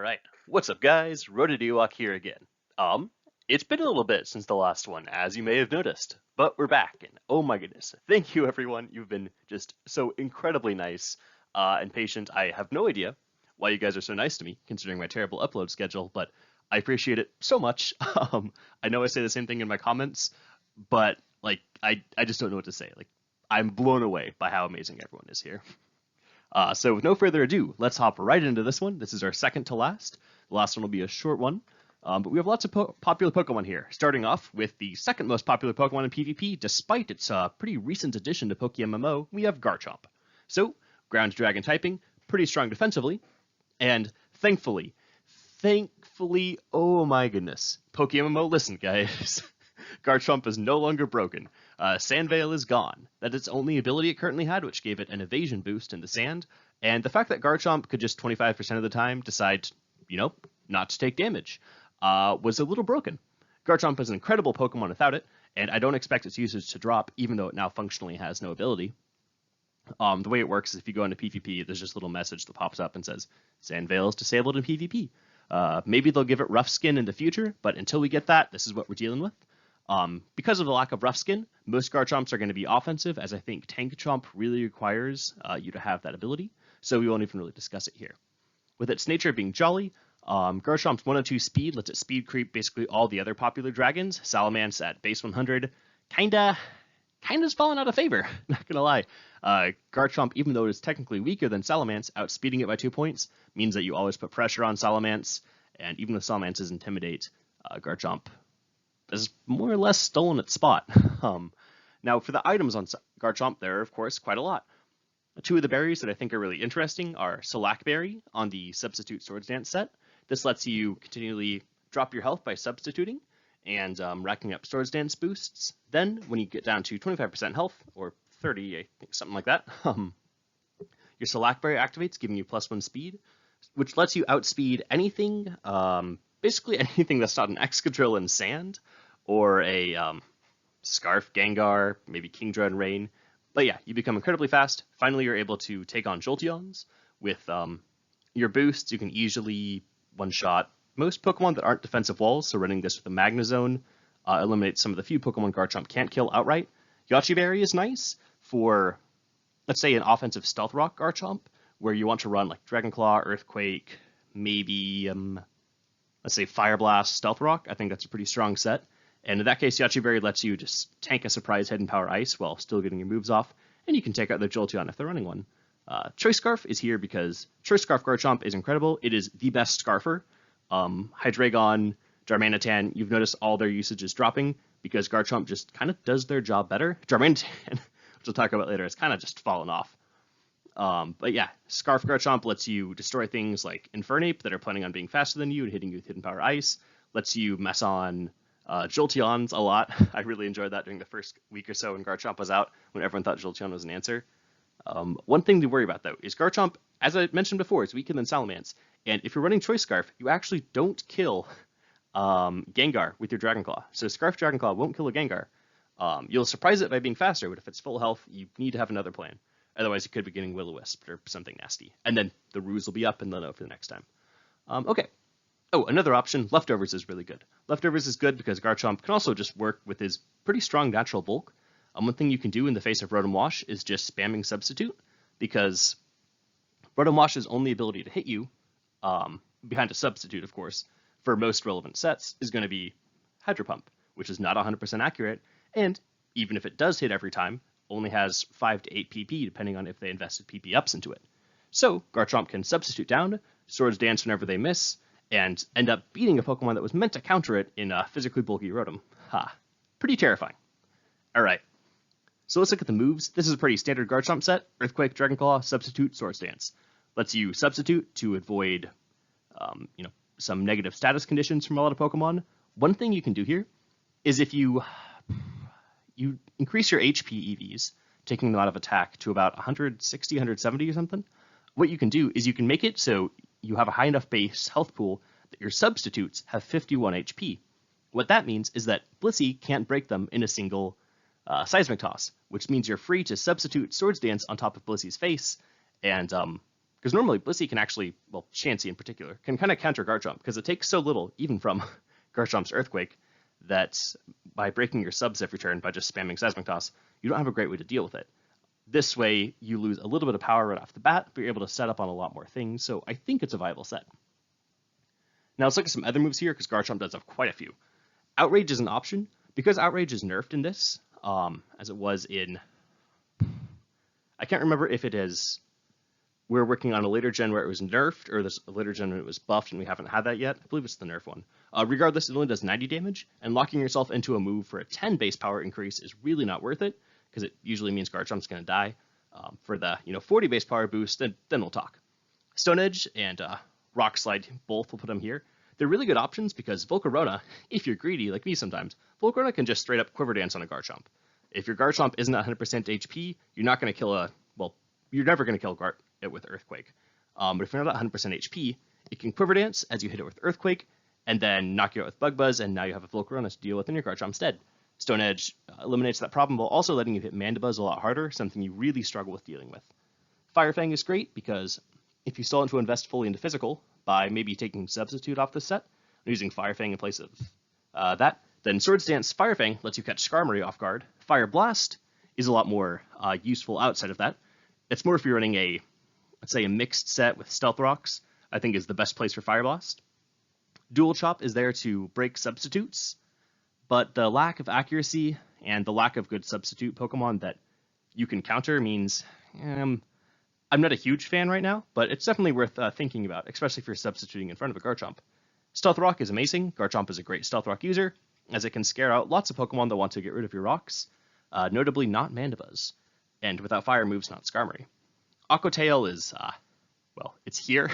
Alright, what's up guys? Rotodewok here again. Um, it's been a little bit since the last one, as you may have noticed, but we're back, and oh my goodness, thank you everyone, you've been just so incredibly nice and patient. I have no idea why you guys are so nice to me, considering my terrible upload schedule, but I appreciate it so much. I know I say the same thing in my comments, but like, I just don't know what to say. Like, I'm blown away by how amazing everyone is here. So with no further ado, let's hop right into this one. This is our second to last. The last one will be a short one. But we have lots of popular Pokemon here, starting off with the second most popular Pokemon in PvP, despite its pretty recent addition to PokeMMO, we have Garchomp. So, ground dragon typing, pretty strong defensively, and thankfully, oh my goodness, PokeMMO, listen guys, Garchomp is no longer broken. Sandveil is gone. That is its only ability it currently had, which gave it an evasion boost in the sand. And the fact that Garchomp could just 25% of the time decide, not to take damage, was a little broken. Garchomp is an incredible Pokemon without it, and I don't expect its usage to drop, even though it now functionally has no ability. The way it works is if you go into PvP, there's just a little message that pops up and says, Sandveil is disabled in PvP. Maybe they'll give it Rough Skin in the future, but until we get that, this is what we're dealing with. Because of the lack of Rough Skin, most Garchomps are going to be offensive, as I think Tank Chomp really requires you to have that ability, so we won't even really discuss it here. With its nature being jolly, Garchomp's 102 speed lets it speed creep basically all the other popular dragons. Salamence at base 100 kinda's fallen out of favor, not gonna lie. Garchomp, even though it is technically weaker than Salamence, outspeeding it by 2 points means that you always put pressure on Salamence, and even though Salamance's Intimidate, Garchomp has more or less stolen its spot. Now, for the items on Garchomp, there are, of course, quite a lot. Two of the berries that I think are really interesting are Salac Berry on the Substitute Swords Dance set. This lets you continually drop your health by substituting and racking up Swords Dance boosts. Then, when you get down to 25% health, or 30, I think, something like that, your Salac Berry activates, giving you +1 speed, which lets you outspeed anything, basically anything that's not an Excadrill in sand, or a Scarf Gengar, maybe Kingdra and Rain. But yeah, you become incredibly fast. Finally, you're able to take on Jolteons. With your boosts, you can easily one-shot most Pokemon that aren't defensive walls, so running this with a Magnezone eliminates some of the few Pokemon Garchomp can't kill outright. Yache Berry is nice for, let's say, an offensive Stealth Rock Garchomp, where you want to run like Dragon Claw, Earthquake, maybe, let's say Fire Blast, Stealth Rock. I think that's a pretty strong set. And in that case, Yache Berry lets you just tank a surprise Hidden Power Ice while still getting your moves off, and you can take out their Jolteon if they're running one. Choice Scarf is here because Choice Scarf Garchomp is incredible. It is the best Scarfer. Hydreigon, Darmanitan, you've noticed all their usage is dropping because Garchomp just kind of does their job better. Darmanitan, which we'll talk about later, has kind of just fallen off. But yeah, Scarf Garchomp lets you destroy things like Infernape that are planning on being faster than you and hitting you with Hidden Power Ice. Lets you mess on Jolteons a lot. I really enjoyed that during the first week or so when Garchomp was out, when everyone thought Jolteon was an answer. One thing to worry about, though, is Garchomp, as I mentioned before, is weaker than Salamence. And if you're running Choice Scarf, you actually don't kill Gengar with your Dragon Claw. So Scarf Dragon Claw won't kill a Gengar. You'll surprise it by being faster, but if it's full health, you need to have another plan. Otherwise, you could be getting Will-O-Wisp or something nasty. And then the ruse will be up, and they'll know for the next time. Okay. Oh, another option, Leftovers is really good. Leftovers is good because Garchomp can also just work with his pretty strong natural bulk. One thing you can do in the face of Rotom Wash is just spamming Substitute, because Rotom Wash's only ability to hit you, behind a Substitute, of course, for most relevant sets, is going to be Hydro Pump, which is not 100% accurate, and even if it does hit every time, only has 5 to 8 PP, depending on if they invested PP ups into it. So Garchomp can Substitute down, Swords Dance whenever they miss, and end up beating a Pokemon that was meant to counter it in a physically bulky Rotom. Ha. Pretty terrifying. Alright. So let's look at the moves. This is a pretty standard Garchomp set. Earthquake, Dragon Claw, Substitute, Swords Dance. Lets you Substitute to avoid, some negative status conditions from a lot of Pokemon. One thing you can do here is if you increase your HP EVs, taking them out of attack to about 160, 170 or something, what you can do is you can make it so you have a high enough base health pool that your substitutes have 51 HP. What that means is that Blissey can't break them in a single Seismic Toss, which means you're free to substitute Swords Dance on top of Blissey's face, and Because normally Blissey can actually, well, Chansey in particular, can kind of counter Garchomp, because it takes so little, even from Garchomp's Earthquake, that by breaking your subs every turn by just spamming Seismic Toss, you don't have a great way to deal with it. This way, you lose a little bit of power right off the bat, but you're able to set up on a lot more things, so I think it's a viable set. Now let's look at some other moves here, because Garchomp does have quite a few. Outrage is an option. Because Outrage is nerfed in this, as it was in... I can't remember if it is... We're working on a later gen where it was nerfed, or there's a later gen when it was buffed, and we haven't had that yet. I believe it's the nerf one. Regardless, it only does 90 damage, and locking yourself into a move for a 10 base power increase is really not worth it, because it usually means Garchomp's going to die. For the 40 base power boost, then we'll talk. Stone Edge and Rock Slide, both will put them here. They're really good options because Volcarona, if you're greedy like me sometimes, Volcarona can just straight up Quiver Dance on a Garchomp. If your Garchomp isn't at 100% HP, you're not going to kill you're never going to kill it with Earthquake. But if you're not at 100% HP, it can Quiver Dance as you hit it with Earthquake, and then knock you out with Bug Buzz, and now you have a Volcarona to deal with in your Garchomp instead. Stone Edge eliminates that problem while also letting you hit Mandibuzz a lot harder, something you really struggle with dealing with. Fire Fang is great because if you still want to invest fully into physical by maybe taking Substitute off this set and using Fire Fang in place of that, then Swords Dance Fire Fang lets you catch Skarmory off guard. Fire Blast is a lot more useful outside of that. It's more if you're running let's say a mixed set with Stealth Rocks, I think is the best place for Fire Blast. Dual Chop is there to break substitutes, but the lack of accuracy and the lack of good substitute Pokemon that you can counter means I'm not a huge fan right now, but it's definitely worth thinking about, especially if you're substituting in front of a Garchomp. Stealth Rock is amazing. Garchomp is a great Stealth Rock user, as it can scare out lots of Pokemon that want to get rid of your rocks, notably not Mandibuzz, and without fire moves, not Skarmory. Aqua Tail is, it's here.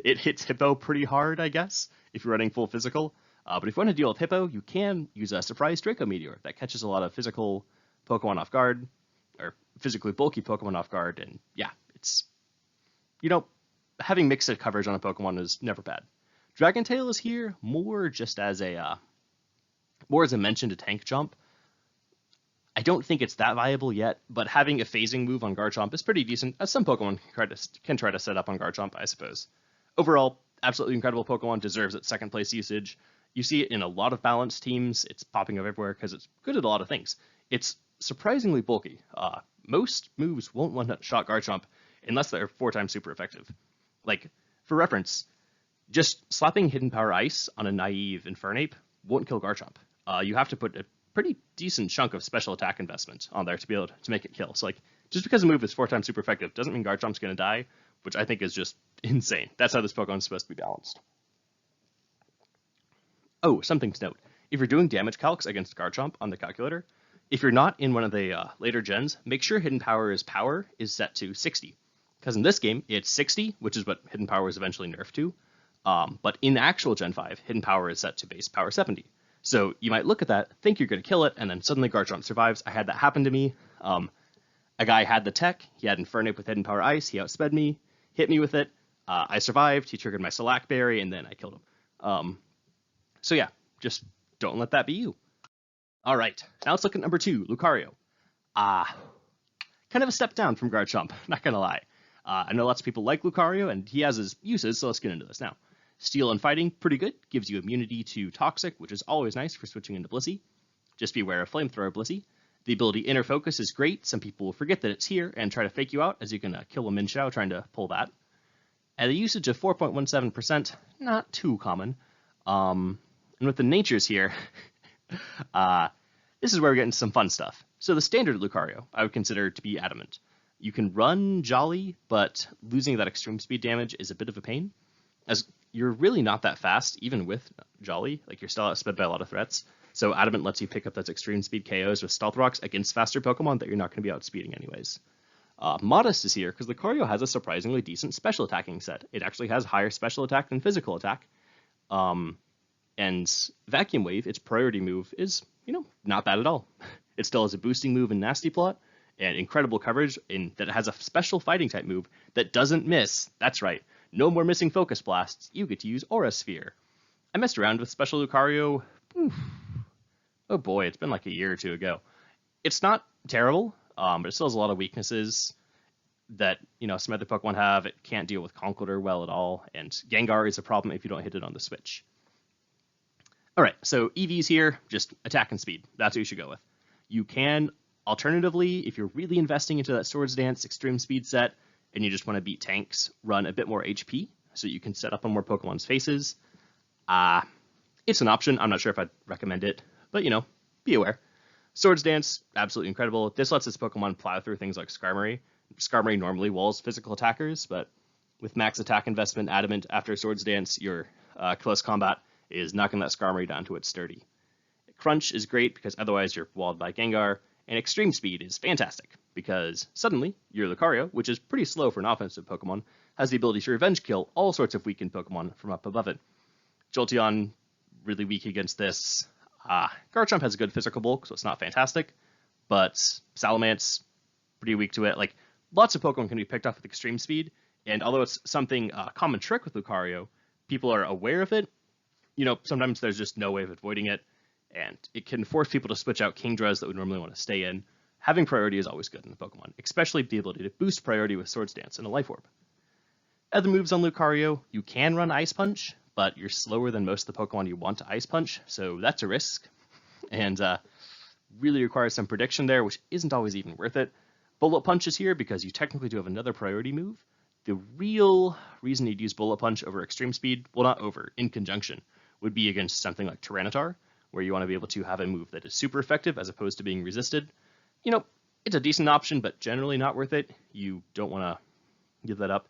It hits Hippo pretty hard, I guess, if you're running full physical. But if you want to deal with Hippo, you can use a Surprise Draco Meteor that catches a lot of physical Pokemon off guard, or physically bulky Pokemon off guard, and yeah, it's, having mixed coverage on a Pokemon is never bad. Dragon Tail is here more just as a mention to tank jump. I don't think it's that viable yet, but having a phasing move on Garchomp is pretty decent, as some Pokemon can try to set up on Garchomp, I suppose. Overall, absolutely incredible Pokemon, deserves its second place usage. You see it in a lot of balanced teams. It's popping up everywhere because it's good at a lot of things. It's surprisingly bulky. Most moves won't one-shot Garchomp unless they're 4 times super effective. Like, for reference, just slapping Hidden Power Ice on a naive Infernape won't kill Garchomp. You have to put a pretty decent chunk of special attack investment on there to be able to make it kill. So, like, just because a move is 4 times super effective doesn't mean Garchomp's going to die, which I think is just insane. That's how this Pokemon is supposed to be balanced. Oh, something to note. If you're doing damage calcs against Garchomp on the calculator, if you're not in one of the later gens, make sure Hidden Power is set to 60. Because in this game, it's 60, which is what Hidden Power is eventually nerfed to. But in actual Gen 5, Hidden Power is set to base power 70. So you might look at that, think you're going to kill it, and then suddenly Garchomp survives. I had that happen to me. A guy had the tech, he had Infernape with Hidden Power Ice, he outsped me, hit me with it, I survived, he triggered my Salac Berry, and then I killed him. So yeah, just don't let that be you. All right, now let's look at number 2, Lucario. Kind of a step down from Garchomp, not gonna lie. I know lots of people like Lucario, and he has his uses, so let's get into this now. Steel and Fighting, pretty good, gives you immunity to Toxic, which is always nice for switching into Blissey. Just beware of Flamethrower Blissey. The ability Inner Focus is great, some people will forget that it's here and try to fake you out, as you can kill a Minshao trying to pull that. And the usage of 4.17%, not too common. And with the natures here, this is where we get into some fun stuff. So the standard Lucario, I would consider to be Adamant. You can run Jolly, but losing that extreme speed damage is a bit of a pain, as you're really not that fast, even with Jolly. Like, you're still outsped by a lot of threats. So Adamant lets you pick up those extreme speed KOs with Stealth Rocks against faster Pokemon that you're not going to be outspeeding anyways. Modest is here because Lucario has a surprisingly decent special attacking set. It actually has higher special attack than physical attack. And Vacuum Wave, its priority move, is, not bad at all. It still has a boosting move in Nasty Plot, and incredible coverage that has a special fighting type move that doesn't miss. That's right. No more missing Focus Blasts. You get to use Aura Sphere. I messed around with Special Lucario. Oh boy, it's been like a year or two ago. It's not terrible, but it still has a lot of weaknesses. that, some other Pokemon have. It can't deal with Conkeldurr well at all, and Gengar is a problem if you don't hit it on the switch. All right, so EVs here, just attack and speed. That's what you should go with. You can, alternatively, if you're really investing into that Swords Dance Extreme Speed set and you just want to beat tanks, run a bit more HP so you can set up on more Pokemon's faces. It's an option. I'm not sure if I'd recommend it, but, be aware. Swords Dance, absolutely incredible. This lets this Pokemon plow through things like Skarmory. Skarmory normally walls physical attackers, but with max attack investment Adamant after Swords Dance, your close combat is knocking that Skarmory down to its sturdy. Crunch is great because otherwise you're walled by Gengar, and Extreme Speed is fantastic because suddenly your Lucario, which is pretty slow for an offensive Pokemon, has the ability to revenge kill all sorts of weakened Pokemon from up above it. Jolteon, really weak against this. Garchomp has a good physical bulk, so it's not fantastic, but Salamence, pretty weak to it. Like, lots of Pokemon can be picked off with Extreme Speed, and although it's something common trick with Lucario, people are aware of it. Sometimes there's just no way of avoiding it, and it can force people to switch out Kingdras that would normally want to stay in. Having priority is always good in the Pokemon, especially the ability to boost priority with Swords Dance and a Life Orb. Other moves on Lucario, you can run Ice Punch, but you're slower than most of the Pokemon you want to Ice Punch, so that's a risk, and really requires some prediction there, which isn't always even worth it. Bullet Punch is here because you technically do have another priority move. The real reason you'd use Bullet Punch over Extreme Speed, well, not over, in conjunction, would be against something like Tyranitar, where you want to be able to have a move that is super effective as opposed to being resisted. It's a decent option, but generally not worth it. You don't want to give that up.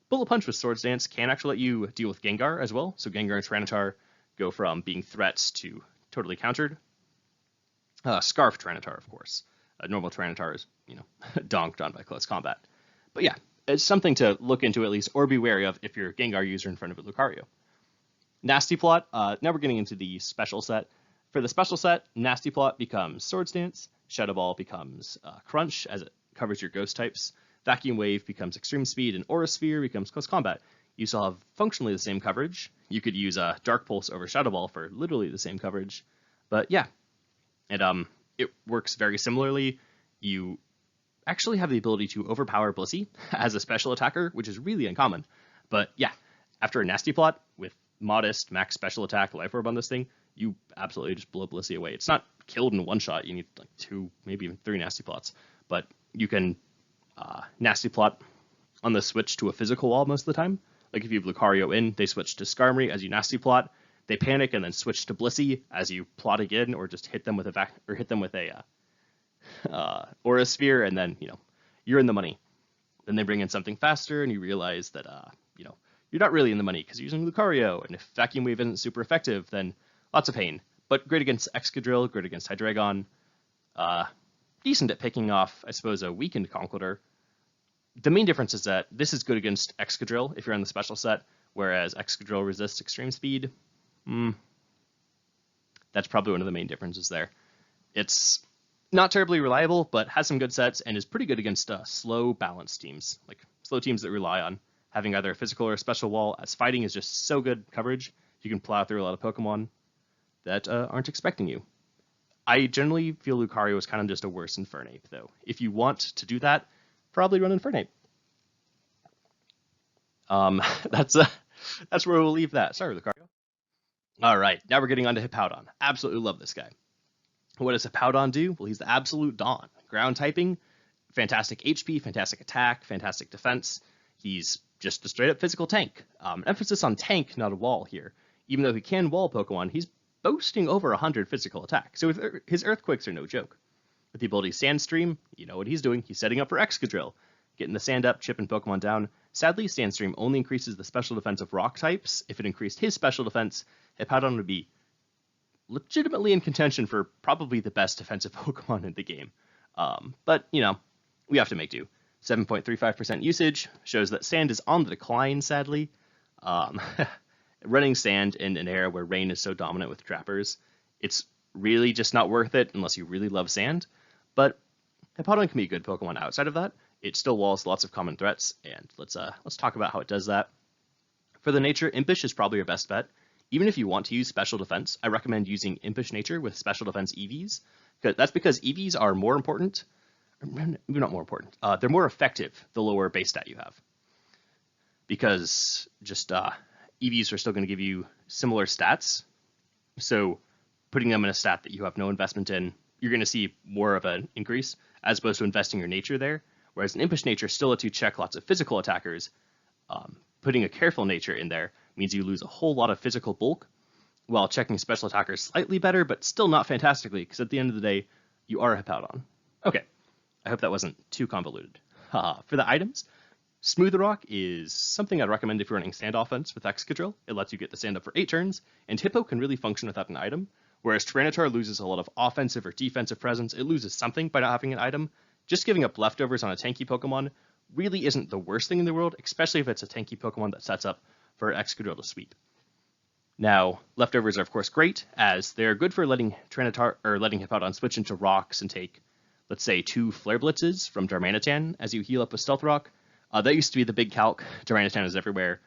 Bullet Punch with Swords Dance can actually let you deal with Gengar as well, so Gengar and Tyranitar go from being threats to totally countered. Scarf Tyranitar, of course. Normal Tyranitar is, donked on by close combat. But yeah, it's something to look into at least, or be wary of if you're a Gengar user in front of a Lucario. Nasty Plot, now we're getting into the special set. For the special set, Nasty Plot becomes Swords Dance, Shadow Ball becomes Crunch, as it covers your ghost types, Vacuum Wave becomes Extreme Speed, and Aura Sphere becomes Close Combat. You still have functionally the same coverage. You could use Dark Pulse over Shadow Ball for literally the same coverage. But yeah, and it works very similarly. You actually have the ability to overpower Blissey as a special attacker, which is really uncommon. But yeah, after a Nasty Plot with modest max special attack Life Orb on this thing, you absolutely just blow Blissey away. It's not killed in one shot. You need like 2, maybe even 3 Nasty Plots. But you can Nasty Plot on the switch to a physical wall most of the time. Like if you have Lucario in, they switch to Skarmory as you Nasty Plot. They panic and then switch to Blissey as you plot again, or just hit them with a Aura Sphere, and then you're in the money. Then they bring in something faster, and you realize that you're not really in the money because you're using Lucario, and if Vacuum Wave isn't super effective, then lots of pain. But great against Excadrill, great against Hydreigon. Decent at picking off, I suppose, a weakened Conkeldurr. The main difference is that this is good against Excadrill if you're on the special set, whereas Excadrill resists Extreme Speed. That's probably one of the main differences there. It's not terribly reliable, but has some good sets and is pretty good against slow, balanced teams, like slow teams that rely on having either a physical or a special wall, as fighting is just so good coverage. You can plow through a lot of Pokemon that aren't expecting you. I generally feel Lucario is kind of just a worse Infernape, though. If you want to do that, probably run Infernape. That's where we'll leave that. Sorry, Lucario. All right, now we're getting on to Hippowdon. Absolutely love this guy. What does Hippowdon do? Well, he's the absolute Dawn. Ground typing, fantastic HP, fantastic attack, fantastic defense. He's just a straight-up physical tank. Emphasis on tank, not a wall here. Even though he can wall Pokemon, he's boasting over 100 physical attack, so his Earthquakes are no joke. With the ability Sandstream, you know what he's doing. He's setting up for Excadrill, getting the sand up, chipping Pokemon down. Sadly, Sandstream only increases the special defense of rock types. If it increased his special defense, Hippowdon would be legitimately in contention for probably the best defensive Pokemon in the game. But, we have to make do. 7.35% usage shows that sand is on the decline, sadly. Running sand in an era where rain is so dominant with trappers, it's really just not worth it unless you really love sand. But Hippowdon can be a good Pokemon outside of that. It still walls lots of common threats, and let's talk about how it does that. For the nature, Impish is probably your best bet. Even if you want to use special defense, I recommend using Impish Nature with special defense EVs. That's because EVs are more important. maybe not more important. They're more effective the lower base stat you have, because just EVs are still going to give you similar stats. So putting them in a stat that you have no investment in, you're going to see more of an increase as opposed to investing your nature there. Whereas an impish nature still lets you check lots of physical attackers. Putting a careful nature in there means you lose a whole lot of physical bulk, while checking special attackers slightly better, but still not fantastically, because at the end of the day, you are a Hippowdon. Okay, I hope that wasn't too convoluted. For the items, Smooth Rock is something I'd recommend if you're running Sand Offense with Excadrill. It lets you get the sand up for 8 turns, and Hippo can really function without an item, whereas Tyranitar loses a lot of offensive or defensive presence. It loses something by not having an item. Just giving up leftovers on a tanky Pokemon really isn't the worst thing in the world, especially if it's a tanky Pokemon that sets up for Excadrill to sweep. Now, leftovers are of course great, as they're good for letting Tyranitar or letting Hippowdon switch into rocks and take, let's say, 2 Flare Blitzes from Darmanitan as you heal up with Stealth Rock. That used to be the big calc. Darmanitan is everywhere,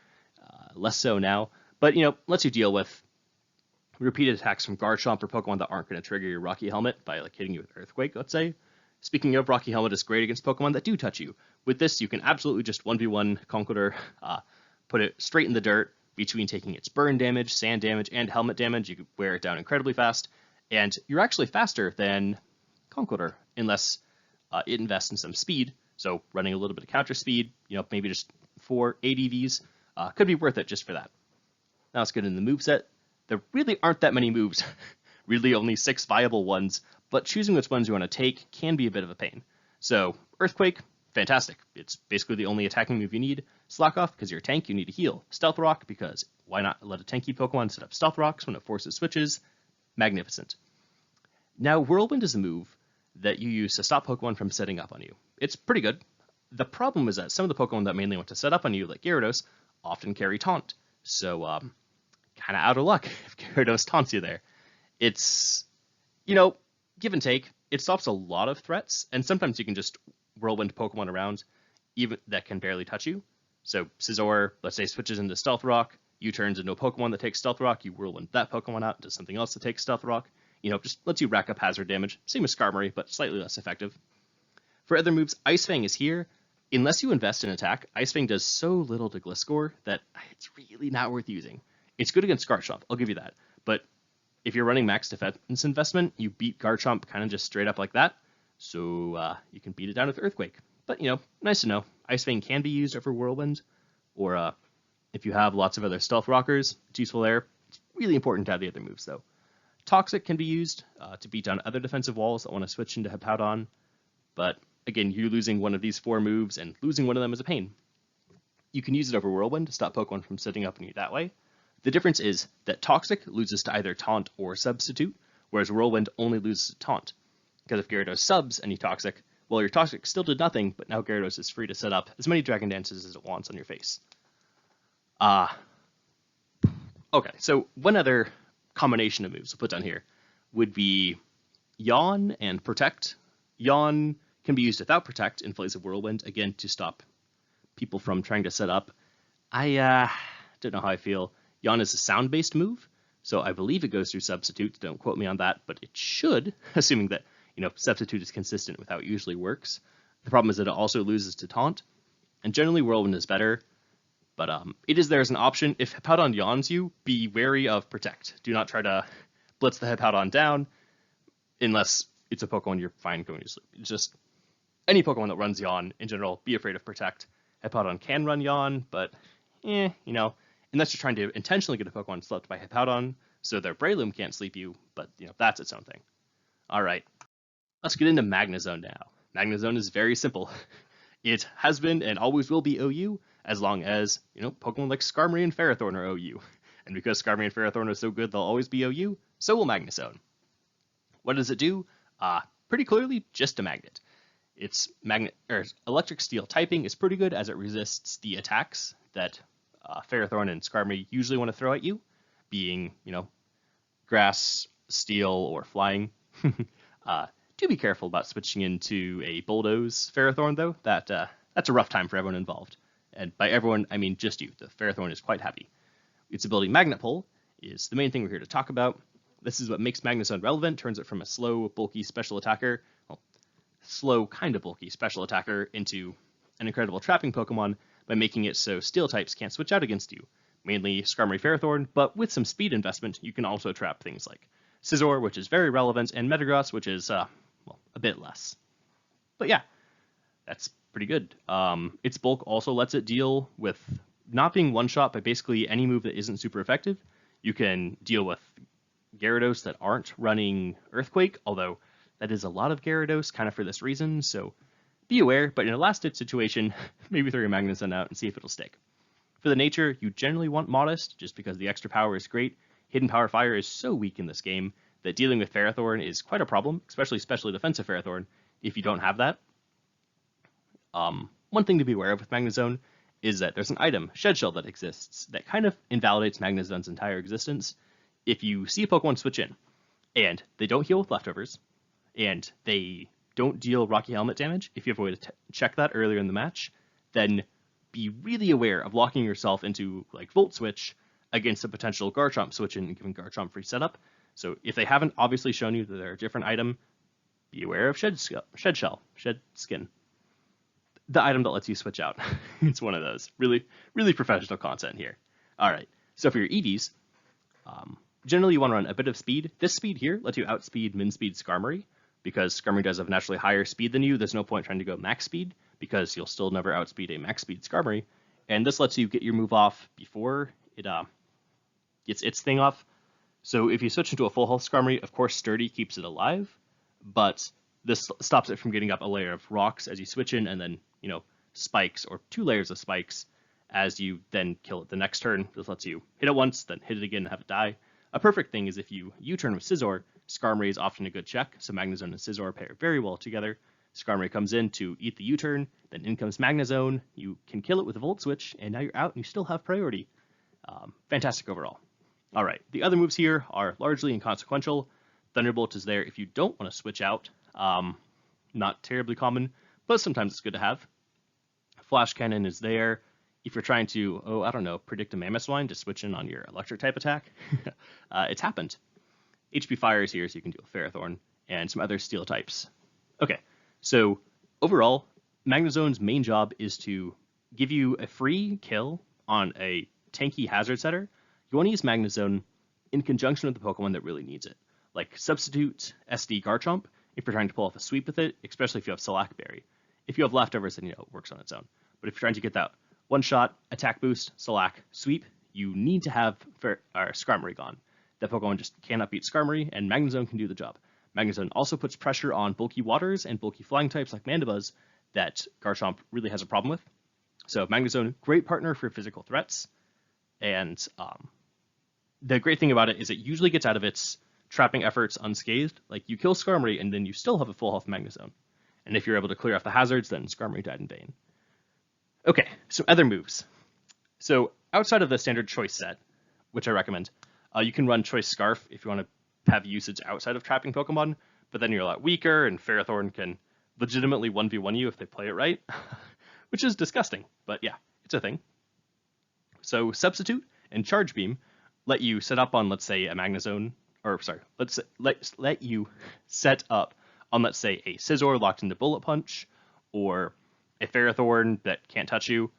less so now. But lets you deal with repeated attacks from Garchomp or Pokemon that aren't going to trigger your Rocky Helmet by hitting you with Earthquake, let's say. Speaking of, Rocky Helmet is great against Pokemon that do touch you. With this, you can absolutely just 1v1 Conkeldurr, put it straight in the dirt. Between taking its burn damage, sand damage, and helmet damage, you can wear it down incredibly fast, and you're actually faster than Conkeldurr, unless it invests in some speed. So running a little bit of counter speed, maybe just 4 ADVs, could be worth it just for that. Now let's get into the moveset. There really aren't that many moves, really only 6 viable ones, but choosing which ones you want to take can be a bit of a pain. So Earthquake, fantastic. It's basically the only attacking move you need. Slack Off, because you're a tank, you need to heal. Stealth Rock, because why not let a tanky Pokemon set up Stealth Rocks when it forces switches? Magnificent. Now, Whirlwind is a move that you use to stop Pokemon from setting up on you. It's pretty good. The problem is that some of the Pokemon that mainly want to set up on you, like Gyarados, often carry Taunt. So, kind of out of luck if Gyarados taunts you there. It's, give and take. It stops a lot of threats, and sometimes you can just Whirlwind Pokemon around even that can barely touch you. So Scizor, let's say, switches into Stealth Rock, you turns into a Pokemon that takes Stealth Rock, you Whirlwind that Pokemon out into something else that takes Stealth Rock. Just lets you rack up hazard damage. Same as Skarmory, but slightly less effective. For other moves, Ice Fang is here. Unless you invest in attack, Ice Fang does so little to Gliscor that it's really not worth using. It's good against Garchomp, I'll give you that. But if you're running max defense investment, you beat Garchomp kind of just straight up like that. So you can beat it down with Earthquake. But, nice to know. Ice Fang can be used over Whirlwind, or if you have lots of other Stealth Rockers, it's useful there. It's really important to have the other moves, though. Toxic can be used to beat down other defensive walls that want to switch into Hippowdon, but again, you're losing one of these 4 moves, and losing one of them is a pain. You can use it over Whirlwind to stop Pokemon from setting up on you that way. The difference is that Toxic loses to either Taunt or Substitute, whereas Whirlwind only loses to Taunt. Because if Gyarados subs and you Toxic, well, your Toxic still did nothing, but now Gyarados is free to set up as many Dragon Dances as it wants on your face. Okay, so one other combination of moves we'll put down here would be Yawn and Protect. Yawn can be used without Protect in place of Whirlwind, again, to stop people from trying to set up. I don't know how I feel. Yawn is a sound-based move, so I believe it goes through Substitute. Don't quote me on that, but it should, assuming that Substitute is consistent with how it usually works. The problem is that it also loses to Taunt, and generally Whirlwind is better, but it is there as an option. If Hippowdon yawns you, be wary of Protect. Do not try to blitz the Hippowdon down, unless it's a Pokemon you're fine going to sleep. It's just any Pokemon that runs Yawn, in general, be afraid of Protect. Hippowdon can run Yawn, but, unless you're trying to intentionally get a Pokemon slept by Hippowdon, so their Breloom can't sleep you, but, that's its own thing. All right. Let's get into Magnezone now. Magnezone is very simple. It has been and always will be OU, as long as, Pokemon like Skarmory and Ferrothorn are OU. And because Skarmory and Ferrothorn are so good, they'll always be OU, so will Magnezone. What does it do? Pretty clearly, just a magnet. Its electric steel typing is pretty good, as it resists the attacks that Ferrothorn and Skarmory usually want to throw at you, being, grass, steel, or flying. Do be careful about switching into a Bulldoze Ferrothorn, though. That's a rough time for everyone involved. And by everyone, I mean just you. The Ferrothorn is quite happy. Its ability Magnet Pull is the main thing we're here to talk about. This is what makes Magnezone relevant, turns it from a slow, bulky special attacker, well, slow, kind of bulky special attacker into an incredible trapping Pokemon by making it so steel types can't switch out against you. Mainly Skarmory Ferrothorn, but with some speed investment, you can also trap things like Scizor, which is very relevant, and Metagross, which is, well, a bit less. But yeah, that's pretty good. Its bulk also lets it deal with not being one-shot by basically any move that isn't super effective. You can deal with Gyarados that aren't running Earthquake, although that is a lot of Gyarados kind of for this reason, so be aware, but in a last-hit situation, maybe throw your Magnezone out and see if it'll stick. For the nature, you generally want Modest, just because the extra power is great. Hidden Power Fire is so weak in this game that dealing with Ferrothorn is quite a problem, especially defensive Ferrothorn, if you don't have that. One thing to be aware of with Magnezone is that there's an item, Shed Shell, that exists that kind of invalidates Magnezone's entire existence. If you see a Pokemon switch in, and they don't heal with leftovers, and they don't deal Rocky Helmet damage, if you have a way to check that earlier in the match, then be really aware of locking yourself into like Volt Switch against a potential Garchomp switch in and giving Garchomp free setup. So if they haven't obviously shown you that they're a different item, be aware of Shed Skin. The item that lets you switch out. It's one of those. Really, really professional content here. All right, so for your EVs, generally you want to run a bit of speed. This speed here lets you outspeed min-speed Skarmory, because Skarmory does have naturally higher speed than you. There's no point trying to go max speed, because you'll still never outspeed a max speed Skarmory. And this lets you get your move off before it gets its thing off. So if you switch into a full health Skarmory, of course Sturdy keeps it alive, but this stops it from getting up a layer of rocks as you switch in, and then, spikes, or 2 layers of spikes, as you then kill it the next turn. This lets you hit it once, then hit it again and have it die. A perfect thing is if you U-turn with Scizor, Skarmory is often a good check, so Magnezone and Scizor pair very well together. Skarmory comes in to eat the U-turn, then in comes Magnezone, you can kill it with a Volt Switch, and now you're out and you still have priority. Fantastic overall. Alright, the other moves here are largely inconsequential. Thunderbolt is there if you don't want to switch out. Not terribly common, but sometimes it's good to have. Flash Cannon is there if you're trying to, predict a Mamoswine to switch in on your electric type attack. It's happened. HP Fire is here so you can deal with Ferrothorn and some other steel types. Okay, so overall, Magnezone's main job is to give you a free kill on a tanky hazard setter. You want to use Magnezone in conjunction with the Pokemon that really needs it, like substitute SD Garchomp if you're trying to pull off a sweep with it, especially if you have Salac Berry. If you have leftovers, then it works on its own. But if you're trying to get that one-shot attack boost, Salac, sweep, you need to have Skarmory gone. That Pokemon just cannot beat Skarmory, and Magnezone can do the job. Magnezone also puts pressure on bulky waters and bulky flying types like Mandibuzz that Garchomp really has a problem with. So Magnezone, great partner for physical threats, and the great thing about it is it usually gets out of its trapping efforts unscathed. Like, you kill Skarmory, and then you still have a full health Magnezone. And if you're able to clear off the hazards, then Skarmory died in vain. Okay, so other moves. So outside of the standard choice set, which I recommend, you can run Choice Scarf if you want to have usage outside of trapping Pokemon, but then you're a lot weaker, and Ferrothorn can legitimately 1v1 you if they play it right, which is disgusting, but yeah, it's a thing. So Substitute and Charge Beam let you set up on, let's say, a Magnezone, or sorry, let you set up on, let's say, a Scizor locked into Bullet Punch, or a Ferrothorn that can't touch you.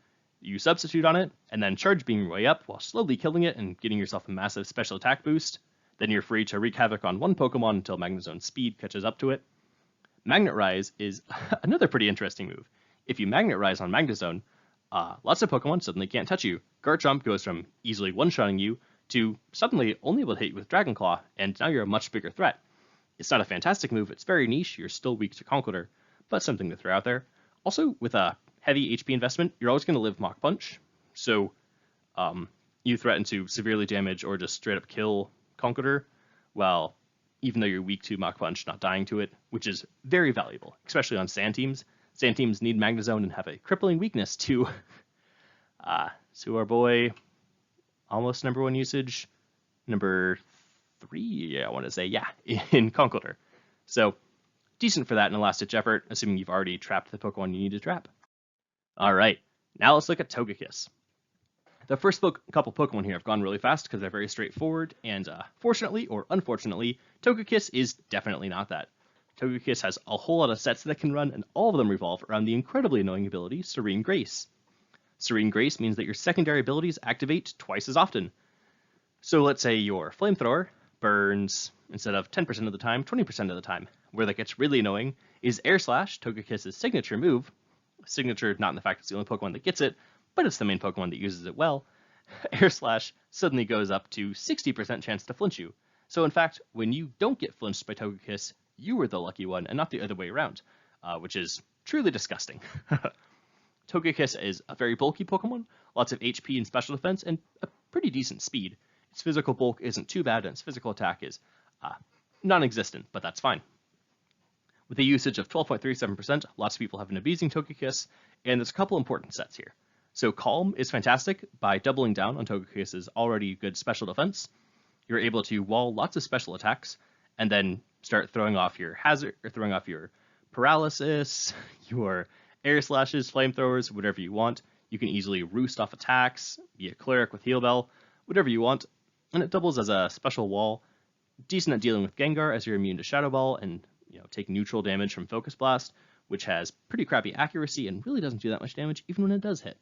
You substitute on it, and then Charge Beam your way up while slowly killing it and getting yourself a massive special attack boost. Then you're free to wreak havoc on one Pokemon until Magnezone's speed catches up to it. Magnet Rise is another pretty interesting move. If you Magnet Rise on Magnezone, lots of Pokemon suddenly can't touch you. Garchomp goes from easily one-shotting you to suddenly only able to hit you with Dragon Claw, and now you're a much bigger threat. It's not a fantastic move, it's very niche, you're still weak to Conkeldurr, but something to throw out there. Also, with a heavy HP investment, you're always going to live Mach Punch, so you threaten to severely damage or just straight up kill Conkeldurr, well, even though you're weak to Mach Punch, not dying to it, which is very valuable, especially on Sand teams. Sand teams need Magnezone and have a crippling weakness to our boy, almost number 1 usage, number 3, I want to say, yeah, in Conkeldurr. So, decent for that in a last-ditch effort, assuming you've already trapped the Pokemon you need to trap. Alright, now let's look at Togekiss. The first couple Pokemon here have gone really fast because they're very straightforward, and fortunately or unfortunately, Togekiss is definitely not that. Togekiss has a whole lot of sets that it can run, and all of them revolve around the incredibly annoying ability Serene Grace. Serene Grace means that your secondary abilities activate twice as often. So let's say your Flamethrower burns, instead of 10% of the time, 20% of the time. Where that gets really annoying is Air Slash, Togekiss's signature move. Signature not in the fact it's the only Pokemon that gets it, but it's the main Pokemon that uses it well. Air Slash suddenly goes up to 60% chance to flinch you. So in fact, when you don't get flinched by Togekiss, you were the lucky one and not the other way around, which is truly disgusting. Togekiss is a very bulky Pokemon, lots of HP and special defense, and a pretty decent speed. Its physical bulk isn't too bad, and its physical attack is non-existent, but that's fine. With a usage of 12.37%, lots of people have been abusing Togekiss, and there's a couple important sets here. So Calm is fantastic. By doubling down on Togekiss's already good special defense, you're able to wall lots of special attacks, and then start throwing off your hazard, or throwing off your paralysis, your air slashes, flamethrowers, whatever you want. You can easily roost off attacks, be a cleric with Heal Bell, whatever you want, and it doubles as a special wall, decent at dealing with Gengar as you're immune to Shadow Ball and take neutral damage from Focus Blast, which has pretty crappy accuracy and really doesn't do that much damage even when it does hit.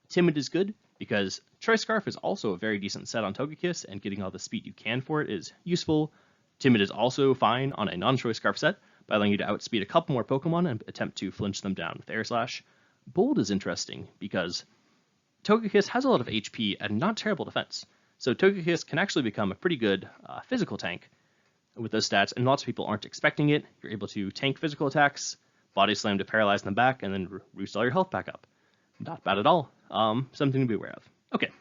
Timid is good because Choice Scarf is also a very decent set on Togekiss, and getting all the speed you can for it is useful. Timid is also fine on a non-Choice Scarf set by allowing you to outspeed a couple more Pokemon and attempt to flinch them down with Air Slash. Bold is interesting because Togekiss has a lot of HP and not terrible defense, so Togekiss can actually become a pretty good physical tank with those stats, and lots of people aren't expecting it. You're able to tank physical attacks, Body Slam to paralyze them back, and then roost all your health back up. Not bad at all. Something to be aware of. Okay,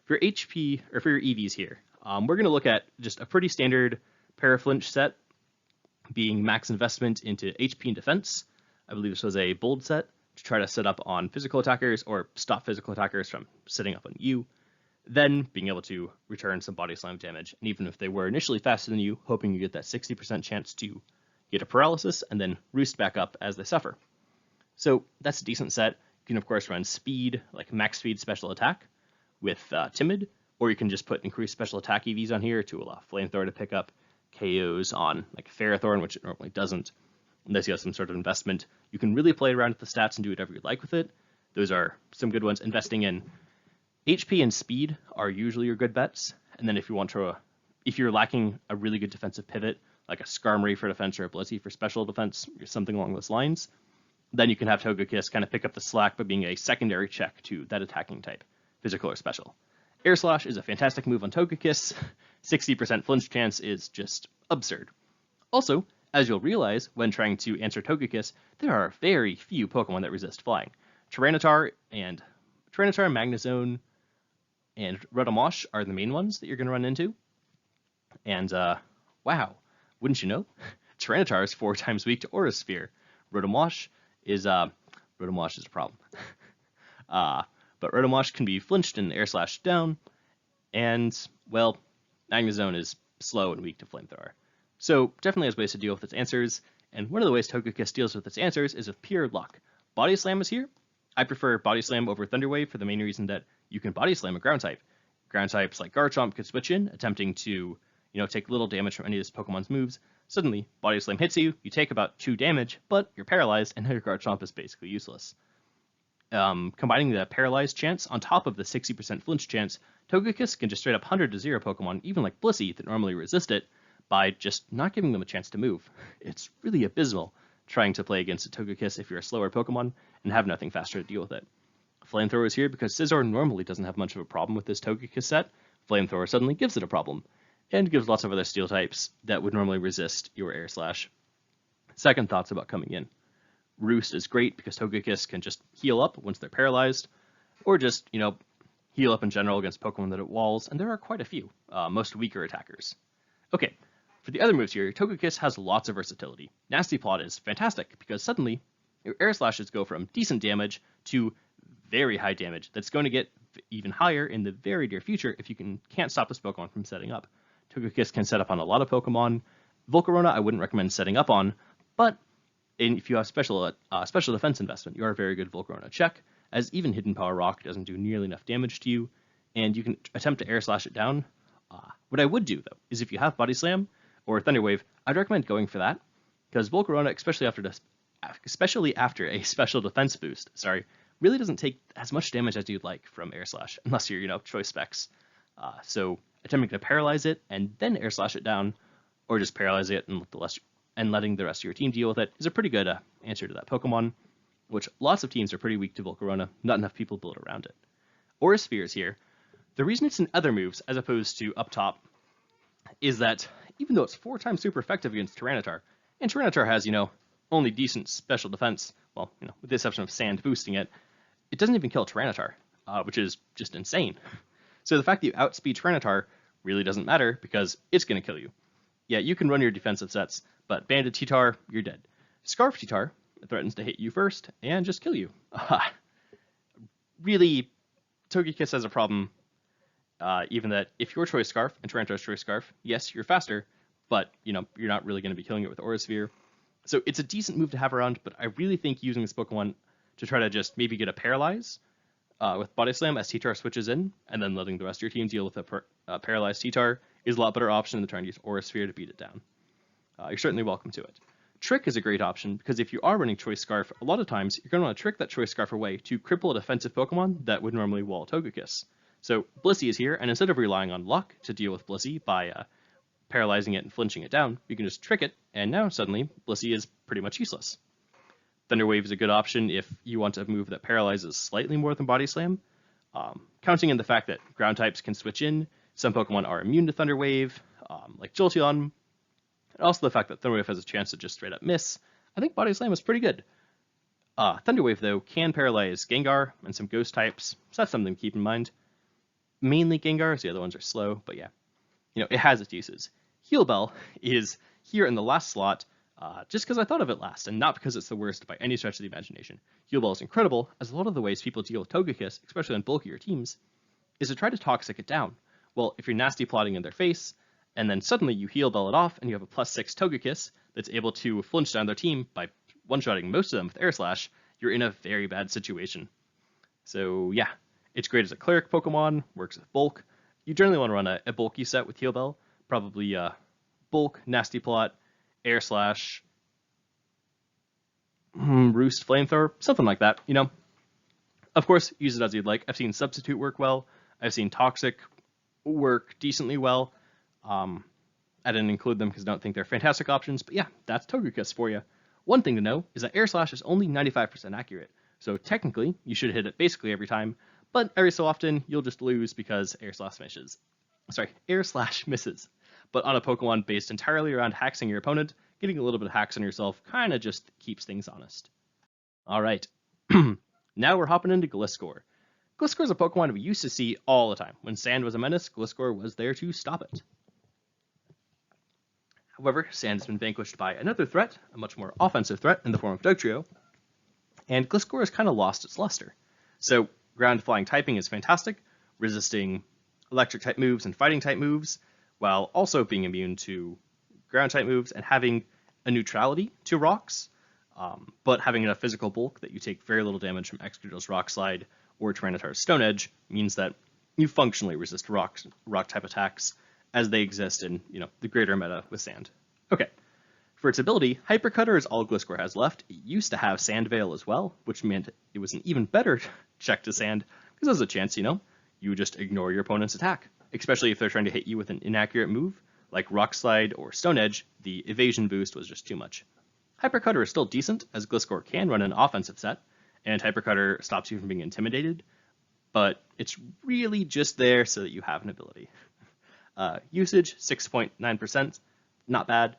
for your HP, or for your EVs here, we're going to look at just a pretty standard Paraflinch set, being max investment into HP and defense. I believe this was a bold set to try to set up on physical attackers or stop physical attackers from setting up on you. Then being able to return some Body Slam damage, and even if they were initially faster than you, hoping you get that 60% chance to get a paralysis and then roost back up as they suffer. So that's a decent set. You can of course run speed, like max speed special attack with Timid, or you can just put increased special attack EVs on here to allow Flamethrower to pick up KOs on like Ferrothorn, which it normally doesn't, unless you have some sort of investment. You can really play around with the stats and do whatever you like with it. Those are some good ones. Investing in HP and speed are usually your good bets, and then if you're lacking a really good defensive pivot, like a Skarmory for defense or a Blissey for special defense, or something along those lines, then you can have Togekiss kind of pick up the slack by being a secondary check to that attacking type, physical or special. Air Slash is a fantastic move on Togekiss. 60% flinch chance is just absurd. Also, as you'll realize when trying to answer Togekiss, there are very few Pokemon that resist flying. Tyranitar, Magnezone, and Rotomosh are the main ones that you're going to run into. And, wow, wouldn't you know? Tyranitar is 4 times weak to Aura Sphere. Rotomosh is a problem. But Rotomosh can be flinched and Air Slash down, and, well, Magnezone is slow and weak to Flamethrower. So definitely has ways to deal with its answers, and one of the ways Togekiss deals with its answers is with pure luck. Body Slam is here. I prefer Body Slam over Thunder Wave for the main reason that you can Body Slam a ground type. Ground types like Garchomp could switch in, attempting to, take little damage from any of this Pokemon's moves. Suddenly, Body Slam hits you, you take about 2 damage, but you're paralyzed, and now your Garchomp is basically useless. Combining the paralyzed chance on top of the 60% flinch chance, Togekiss can just straight up 100 to 0 Pokemon, even like Blissey, that normally resist it, by just not giving them a chance to move. It's really abysmal trying to play against a Togekiss if you're a slower Pokemon and have nothing faster to deal with it. Flamethrower is here because Scizor normally doesn't have much of a problem with this Togekiss set. Flamethrower suddenly gives it a problem, and gives lots of other steel types that would normally resist your Air Slash. Second thoughts about coming in. Roost is great because Togekiss can just heal up once they're paralyzed, or just, heal up in general against Pokemon that it walls, and there are quite a few, most weaker attackers. Okay, for the other moves here, Togekiss has lots of versatility. Nasty Plot is fantastic because suddenly your Air Slashes go from decent damage to very high damage that's going to get even higher in the very near future if you can't stop this Pokemon from setting up. Togekiss can set up on a lot of Pokemon. Volcarona I wouldn't recommend setting up on, but if you have special defense investment, you are a very good Volcarona check, as even Hidden Power Rock doesn't do nearly enough damage to you, and you can attempt to Air Slash it down. What I would do, though, is if you have Body Slam or Thunder Wave, I'd recommend going for that, because Volcarona, especially after a special defense boost, really doesn't take as much damage as you'd like from Air Slash, unless you're, choice specs. So attempting to paralyze it and then Air Slash it down, or just paralyze it and letting the rest of your team deal with it is a pretty good answer to that Pokemon, which lots of teams are pretty weak to Volcarona, not enough people build around it. Aura Spheres here. The reason it's in other moves as opposed to up top is that even though it's 4 times super effective against Tyranitar, and Tyranitar has, only decent special defense, well, with the exception of Sand boosting it, it doesn't even kill Tyranitar, which is just insane. So the fact that you outspeed Tyranitar really doesn't matter because it's going to kill you. Yeah, you can run your defensive sets, but Banded T-Tar, you're dead. Scarf T-Tar threatens to hit you first and just kill you. Really, Togekiss has a problem, even that if your choice Scarf and Tyranitar's choice Scarf, yes, you're faster, but you're not really going to be killing it with Aura Sphere. So it's a decent move to have around, but I really think using this Pokemon to try to just maybe get a Paralyze with Body Slam as T-Tar switches in, and then letting the rest of your team deal with a Paralyzed T-Tar is a lot better option than trying to use Aura Sphere to beat it down. You're certainly welcome to it. Trick is a great option, because if you are running Choice Scarf, a lot of times you're going to want to trick that Choice Scarf away to cripple a defensive Pokemon that would normally wall Togekiss. So Blissey is here, and instead of relying on luck to deal with Blissey by paralyzing it and flinching it down, you can just trick it, and now suddenly Blissey is pretty much useless. Thunder Wave is a good option if you want a move that paralyzes slightly more than Body Slam. Counting in the fact that ground types can switch in, some Pokemon are immune to Thunder Wave, like Jolteon, and also the fact that Thunder Wave has a chance to just straight up miss, I think Body Slam is pretty good. Thunder Wave, though, can paralyze Gengar and some Ghost types, so that's something to keep in mind. Mainly Gengar, as the other ones are slow, but yeah, it has its uses. Heal Bell is here in the last slot, just because I thought of it last, and not because it's the worst by any stretch of the imagination. Heal Bell is incredible, as a lot of the ways people deal with Togekiss, especially on bulkier teams, is to try to Toxic it down. Well, if you're nasty plotting in their face, and then suddenly you Heal Bell it off, and you have a +6 Togekiss that's able to flinch down their team by one-shotting most of them with Air Slash, you're in a very bad situation. So yeah, it's great as a Cleric Pokemon, works with Bulk. You generally want to run a bulky set with Heal Bell, probably Bulk, Nasty Plot, Air Slash, Roost, Flamethrower, something like that, Of course, use it as you'd like. I've seen Substitute work well. I've seen Toxic work decently well. I didn't include them because I don't think they're fantastic options, but yeah, that's Togekiss for you. One thing to know is that Air Slash is only 95% accurate, so technically you should hit it basically every time, but every so often you'll just lose because Air Slash misses. But on a Pokemon based entirely around hacking your opponent, getting a little bit of hacks on yourself kind of just keeps things honest. Alright, now we're hopping into Gliscor. Gliscor is a Pokemon we used to see all the time. When Sand was a menace, Gliscor was there to stop it. However, Sand has been vanquished by another threat, a much more offensive threat in the form of Dugtrio, and Gliscor has kind of lost its luster. So, ground flying typing is fantastic, resisting electric type moves and fighting type moves, while also being immune to ground type moves and having a neutrality to rocks, but having enough physical bulk that you take very little damage from Excadrill's Rock Slide or Tyranitar's Stone Edge means that you functionally resist rock type attacks as they exist in the greater meta with Sand. Okay, for its ability, Hypercutter is all Gliscor has left. It used to have Sand Veil as well, which meant it was an even better check to Sand because there's a chance you just ignore your opponent's attack. Especially if they're trying to hit you with an inaccurate move, like Rock Slide or Stone Edge, the evasion boost was just too much. Hypercutter is still decent, as Gliscor can run an offensive set, and Hypercutter stops you from being intimidated, but it's really just there so that you have an ability. Usage, 6.9%, not bad,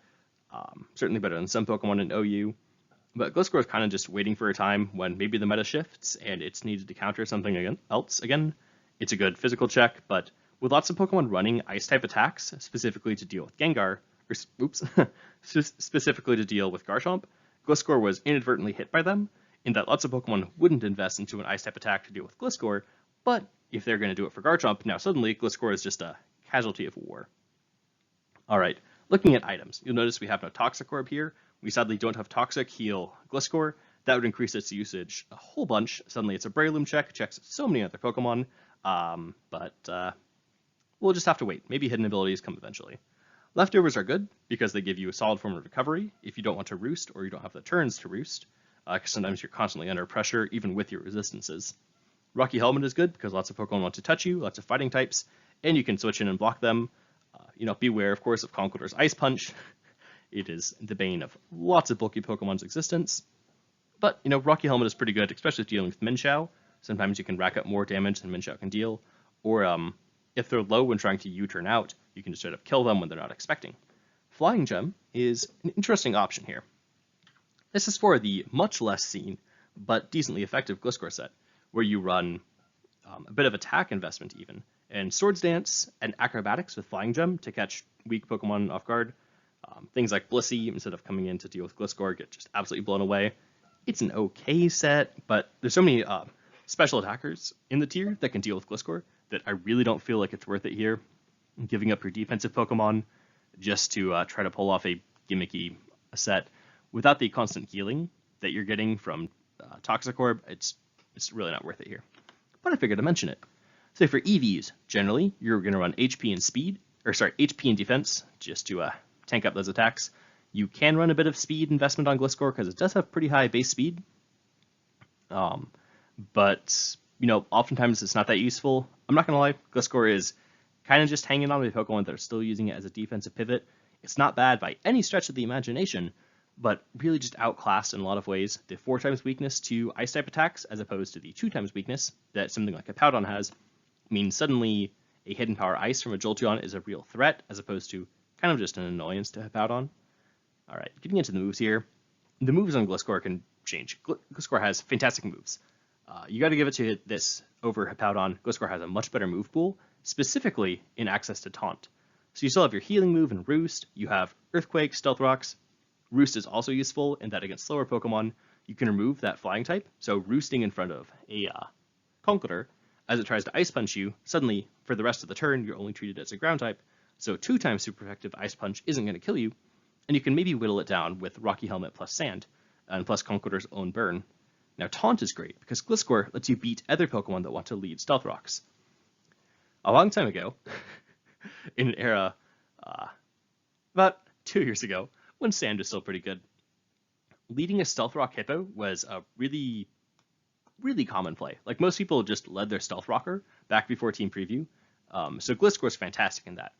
certainly better than some Pokemon in OU, but Gliscor is kind of just waiting for a time when maybe the meta shifts and it's needed to counter something else again. It's a good physical check, but with lots of Pokemon running Ice-type attacks, specifically to deal with Gengar, specifically to deal with Garchomp, Gliscor was inadvertently hit by them, in that lots of Pokemon wouldn't invest into an Ice-type attack to deal with Gliscor, but if they're going to do it for Garchomp, now suddenly Gliscor is just a casualty of war. Alright, looking at items, you'll notice we have no Toxic Orb here. We sadly don't have Toxic heal Gliscor. That would increase its usage a whole bunch. Suddenly it's a Breloom check, checks so many other Pokemon, but we'll just have to wait. Maybe hidden abilities come eventually. Leftovers are good because they give you a solid form of recovery if you don't want to roost or you don't have the turns to roost, because sometimes you're constantly under pressure even with your resistances. Rocky Helmet is good because lots of Pokemon want to touch you, lots of fighting types, and you can switch in and block them. Beware, of course, of Conkeldurr's Ice Punch. It is the bane of lots of bulky Pokemon's existence. But, Rocky Helmet is pretty good, especially dealing with Minshao. Sometimes you can rack up more damage than Minshao can deal. Or if they're low when trying to U-turn out, you can just straight up kill them when they're not expecting. Flying Gem is an interesting option here. This is for the much less seen, but decently effective Gliscor set, where you run a bit of attack investment even, and Swords Dance and Acrobatics with Flying Gem to catch weak Pokemon off guard. Things like Blissey, instead of coming in to deal with Gliscor, get just absolutely blown away. It's an okay set, but there's so many special attackers in the tier that can deal with Gliscor that I really don't feel like it's worth it here. Giving up your defensive Pokemon just to try to pull off a gimmicky set without the constant healing that you're getting from Toxic Orb, it's really not worth it here. But I figured to mention it. So for EVs, generally, you're going to run HP and speed, HP and defense, just to tank up those attacks. You can run a bit of speed investment on Gliscor because it does have pretty high base speed. But, oftentimes it's not that useful. I'm not going to lie, Gliscor is kind of just hanging on with Pokemon that are still using it as a defensive pivot. It's not bad by any stretch of the imagination, but really just outclassed in a lot of ways. The 4x weakness to Ice-type attacks, as opposed to the 2x weakness that something like a Hippowdon has, means suddenly a Hidden Power Ice from a Jolteon is a real threat, as opposed to kind of just an annoyance to Hippowdon. Alright, getting into the moves here. The moves on Gliscor can change. Gliscor has fantastic moves. You got to give it to this over Hippowdon. Gliscor has a much better move pool, specifically in access to Taunt. So you still have your healing move and Roost. You have Earthquake, Stealth Rocks. Roost is also useful in that against slower Pokemon, you can remove that flying type. So roosting in front of a Conkeldurr, as it tries to Ice Punch you, suddenly for the rest of the turn you're only treated as a ground type. So 2x super effective Ice Punch isn't going to kill you, and you can maybe whittle it down with Rocky Helmet plus Sand, and plus Conkeldurr's own Burn. Now Taunt is great because Gliscor lets you beat other Pokemon that want to lead Stealth Rocks. A long time ago, in an era about 2 years ago, when Sand was still pretty good, leading a Stealth Rock Hippo was a really, really common play. Like, most people just led their Stealth Rocker back before Team Preview, so Gliscor's fantastic in that.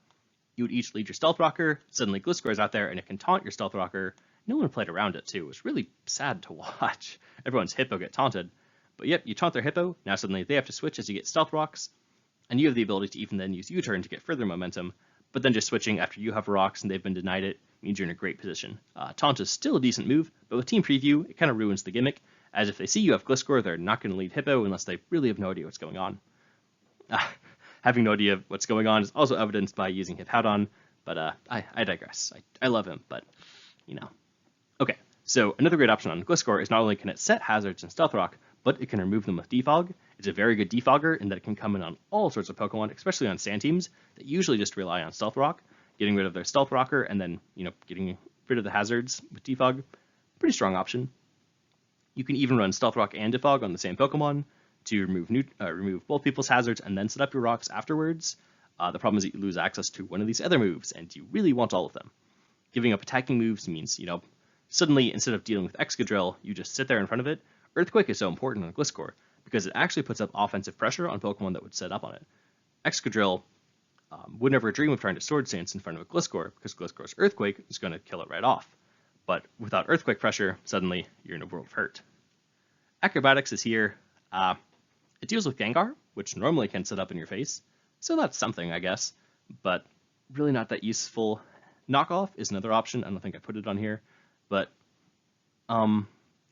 You would each lead your Stealth Rocker, suddenly Gliscor's out there, and it can taunt your Stealth Rocker. No one played around it, too. It was really sad to watch. Everyone's Hippo get taunted. But yep, you taunt their Hippo, now suddenly they have to switch as you get Stealth Rocks, and you have the ability to even then use U-turn to get further momentum, but then just switching after you have rocks and they've been denied it means you're in a great position. Taunt is still a decent move, but with Team Preview, it kind of ruins the gimmick, as if they see you have Gliscor, they're not going to lead Hippo unless they really have no idea what's going on. Having no idea what's going on is also evidenced by using Hippowdon, but I digress. I love him, but, Okay, so another great option on Gliscor is not only can it set hazards in Stealth Rock, but it can remove them with Defog. It's a very good defogger in that it can come in on all sorts of Pokemon, especially on Sand teams that usually just rely on Stealth Rock, getting rid of their Stealth Rocker, and then, getting rid of the hazards with Defog. Pretty strong option. You can even run Stealth Rock and Defog on the same Pokemon to remove both people's hazards and then set up your rocks afterwards. The problem is that you lose access to one of these other moves, and you really want all of them. Giving up attacking moves means, suddenly instead of dealing with Excadrill, you just sit there in front of it. Earthquake is so important on Gliscor because it actually puts up offensive pressure on Pokemon that would set up on it. Excadrill would never dream of trying to Swords Dance in front of a Gliscor because Gliscor's Earthquake is going to kill it right off. But without Earthquake pressure, suddenly you're in a world of hurt. Acrobatics is here. It deals with Gengar, which normally can set up in your face, so that's something, I guess, but really not that useful. Knockoff is another option. I don't think I put it on here, but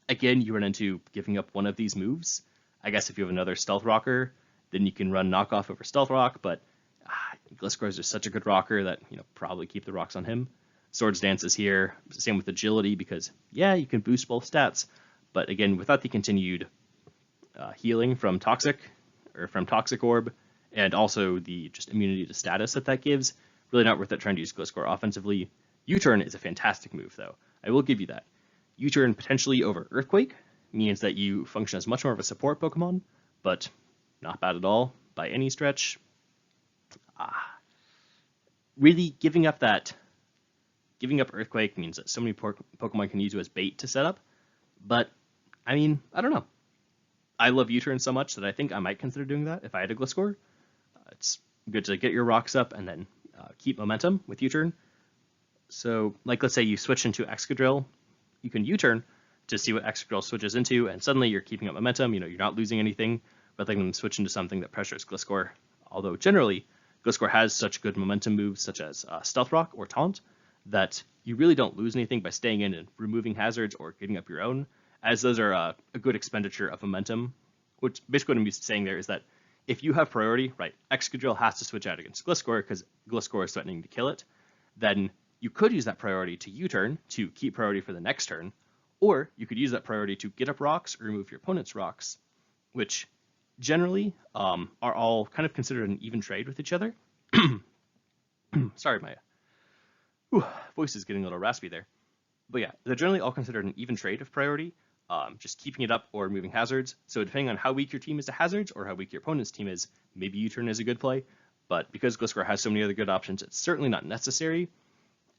again, you run into giving up one of these moves. I guess if you have another Stealth Rocker, then you can run Knockoff over Stealth Rock, but Gliscor is just such a good rocker that, probably keep the rocks on him. Swords Dance is here, same with Agility, because, yeah, you can boost both stats, but again, without the continued healing from Toxic Orb, and also the just immunity to status that gives, really not worth it trying to use Gliscor offensively. U-turn is a fantastic move, though. I will give you that. U-turn potentially over Earthquake means that you function as much more of a support Pokemon, but not bad at all by any stretch. Really giving up that giving up Earthquake means that so many Pokemon can use you as bait to set up. But, I mean, I don't know. I love U-Turn so much that I think I might consider doing that if I had a Gliscor. It's good to get your rocks up and then keep momentum with U-Turn. So, like, let's say you switch into Excadrill, you can U-Turn to see what Excadrill switches into, and suddenly you're keeping up momentum. You're not losing anything, but letting them switch into something that pressures Gliscor. Although generally, Gliscor has such good momentum moves, such as Stealth Rock or Taunt, that you really don't lose anything by staying in and removing hazards or getting up your own, as those are a good expenditure of momentum. Which basically what I'm saying there is that if you have priority, right, Excadrill has to switch out against Gliscor because Gliscor is threatening to kill it, then you could use that priority to U-turn to keep priority for the next turn, or you could use that priority to get up rocks or remove your opponent's rocks, which generally are all kind of considered an even trade with each other. Sorry, my voice is getting a little raspy there. But yeah, they're generally all considered an even trade of priority, just keeping it up or removing hazards. So depending on how weak your team is to hazards or how weak your opponent's team is, maybe U-turn is a good play. But because Gliscor has so many other good options, it's certainly not necessary.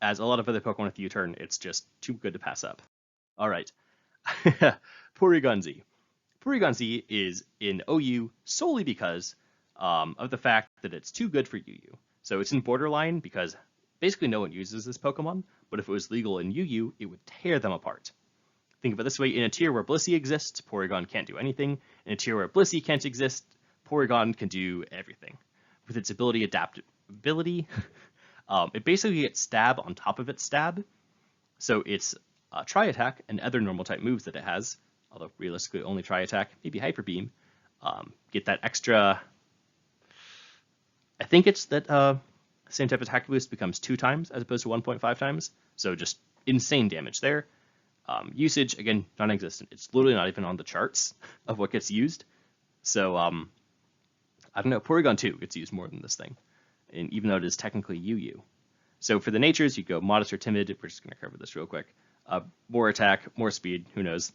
As a lot of other Pokemon with U-turn, it's just too good to pass up. All right, Porygon Z. Porygon Z is in OU solely because of the fact that it's too good for UU. So it's in borderline because basically no one uses this Pokemon, but if it was legal in UU, it would tear them apart. Think of it this way, in a tier where Blissey exists, Porygon can't do anything. In a tier where Blissey can't exist, Porygon can do everything. With its adaptability, it basically gets Stab on top of its Stab. So it's Tri-Attack and other normal type moves that it has, although realistically only Tri-Attack, maybe Hyper Beam, get that extra, I think it's that same type of attack boost becomes 2 times as opposed to 1.5 times, so just insane damage there. Usage, again, non-existent. It's literally not even on the charts of what gets used. So, I don't know, Porygon 2 gets used more than this thing, and even though it is technically UU. So for the natures, you go Modest or Timid. We're just going to cover this real quick. More attack, more speed, who knows.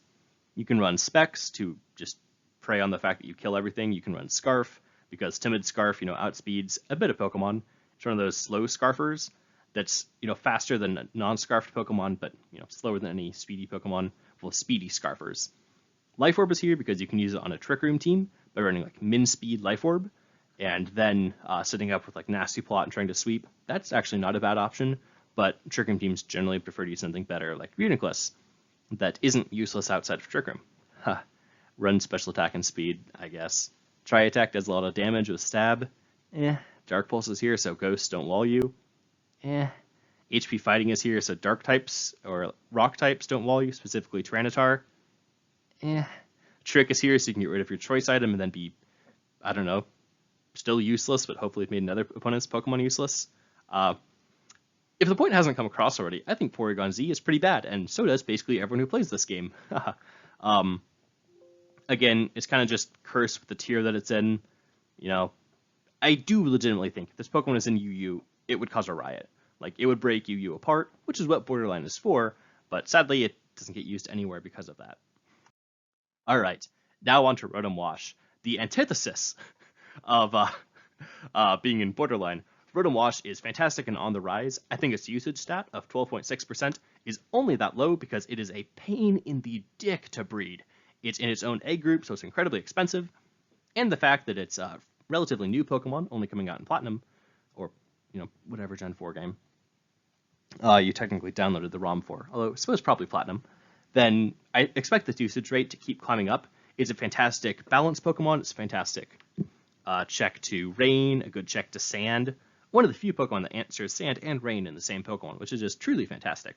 You can run Specs to just prey on the fact that you kill everything. You can run Scarf, because Timid Scarf, outspeeds a bit of Pokemon. It's one of those slow Scarfers that's, faster than non-Scarfed Pokemon, but, slower than any speedy Pokemon. Well, speedy Scarfers. Life Orb is here because you can use it on a Trick Room team by running, like, min-speed Life Orb, and then setting up with, like, Nasty Plot and trying to sweep. That's actually not a bad option, but Trick Room teams generally prefer to use something better, like Reuniclus, that isn't useless outside of Trick Room. Run Special Attack and Speed, I guess. Tri-Attack does a lot of damage with Stab. Dark Pulse is here, so Ghosts don't wall you. HP Fighting is here, so Dark types or Rock types don't wall you, specifically Tyranitar. Trick is here, so you can get rid of your choice item and then be, I don't know, still useless, but hopefully it made another opponent's Pokemon useless. If the point hasn't come across already, I think Porygon Z is pretty bad, and so does basically everyone who plays this game. Again, it's kind of just cursed with the tier that it's in. I do legitimately think if this Pokemon is in UU, it would cause a riot. Like, it would break UU apart, which is what Borderline is for, but sadly it doesn't get used anywhere because of that. Alright, now on to Rotom Wash, the antithesis of being in Borderline. Rotom Wash is fantastic and on the rise. I think its usage stat of 12.6% is only that low because it is a pain in the dick to breed. It's in its own egg group, so it's incredibly expensive, and the fact that it's a relatively new Pokemon, only coming out in Platinum, or, whatever Gen 4 game, you technically downloaded the ROM for, although I suppose probably Platinum, then I expect this usage rate to keep climbing up. It's a fantastic balance Pokemon. It's a fantastic check to Rain, a good check to Sand. One of the few Pokemon that answers Sand and Rain in the same Pokemon, which is just truly fantastic.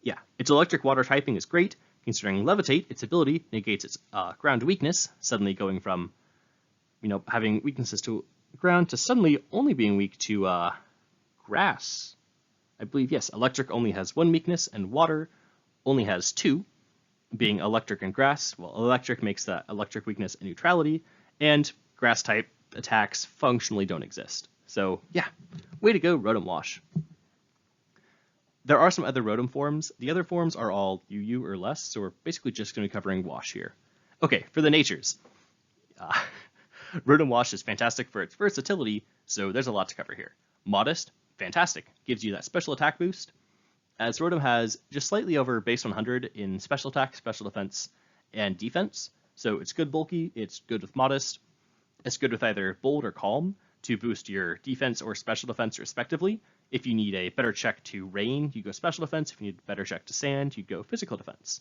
Yeah, its electric water typing is great, considering Levitate, its ability, negates its ground weakness, suddenly going from, having weaknesses to ground to suddenly only being weak to grass. I believe, yes, electric only has 1 weakness, and water only has 2, being electric and grass. Well, electric makes that electric weakness a neutrality, and grass type attacks functionally don't exist. So, yeah, way to go, Rotom Wash. There are some other Rotom forms. The other forms are all UU or less, so we're basically just going to be covering Wash here. Okay, for the natures. Rotom Wash is fantastic for its versatility, so there's a lot to cover here. Modest, fantastic. Gives you that special attack boost, as Rotom has just slightly over base 100 in special attack, special defense, and defense. So it's good bulky, it's good with modest, it's good with either bold or calm to boost your defense or special defense respectively. If you need a better check to rain, you go special defense. If you need a better check to sand, you go physical defense.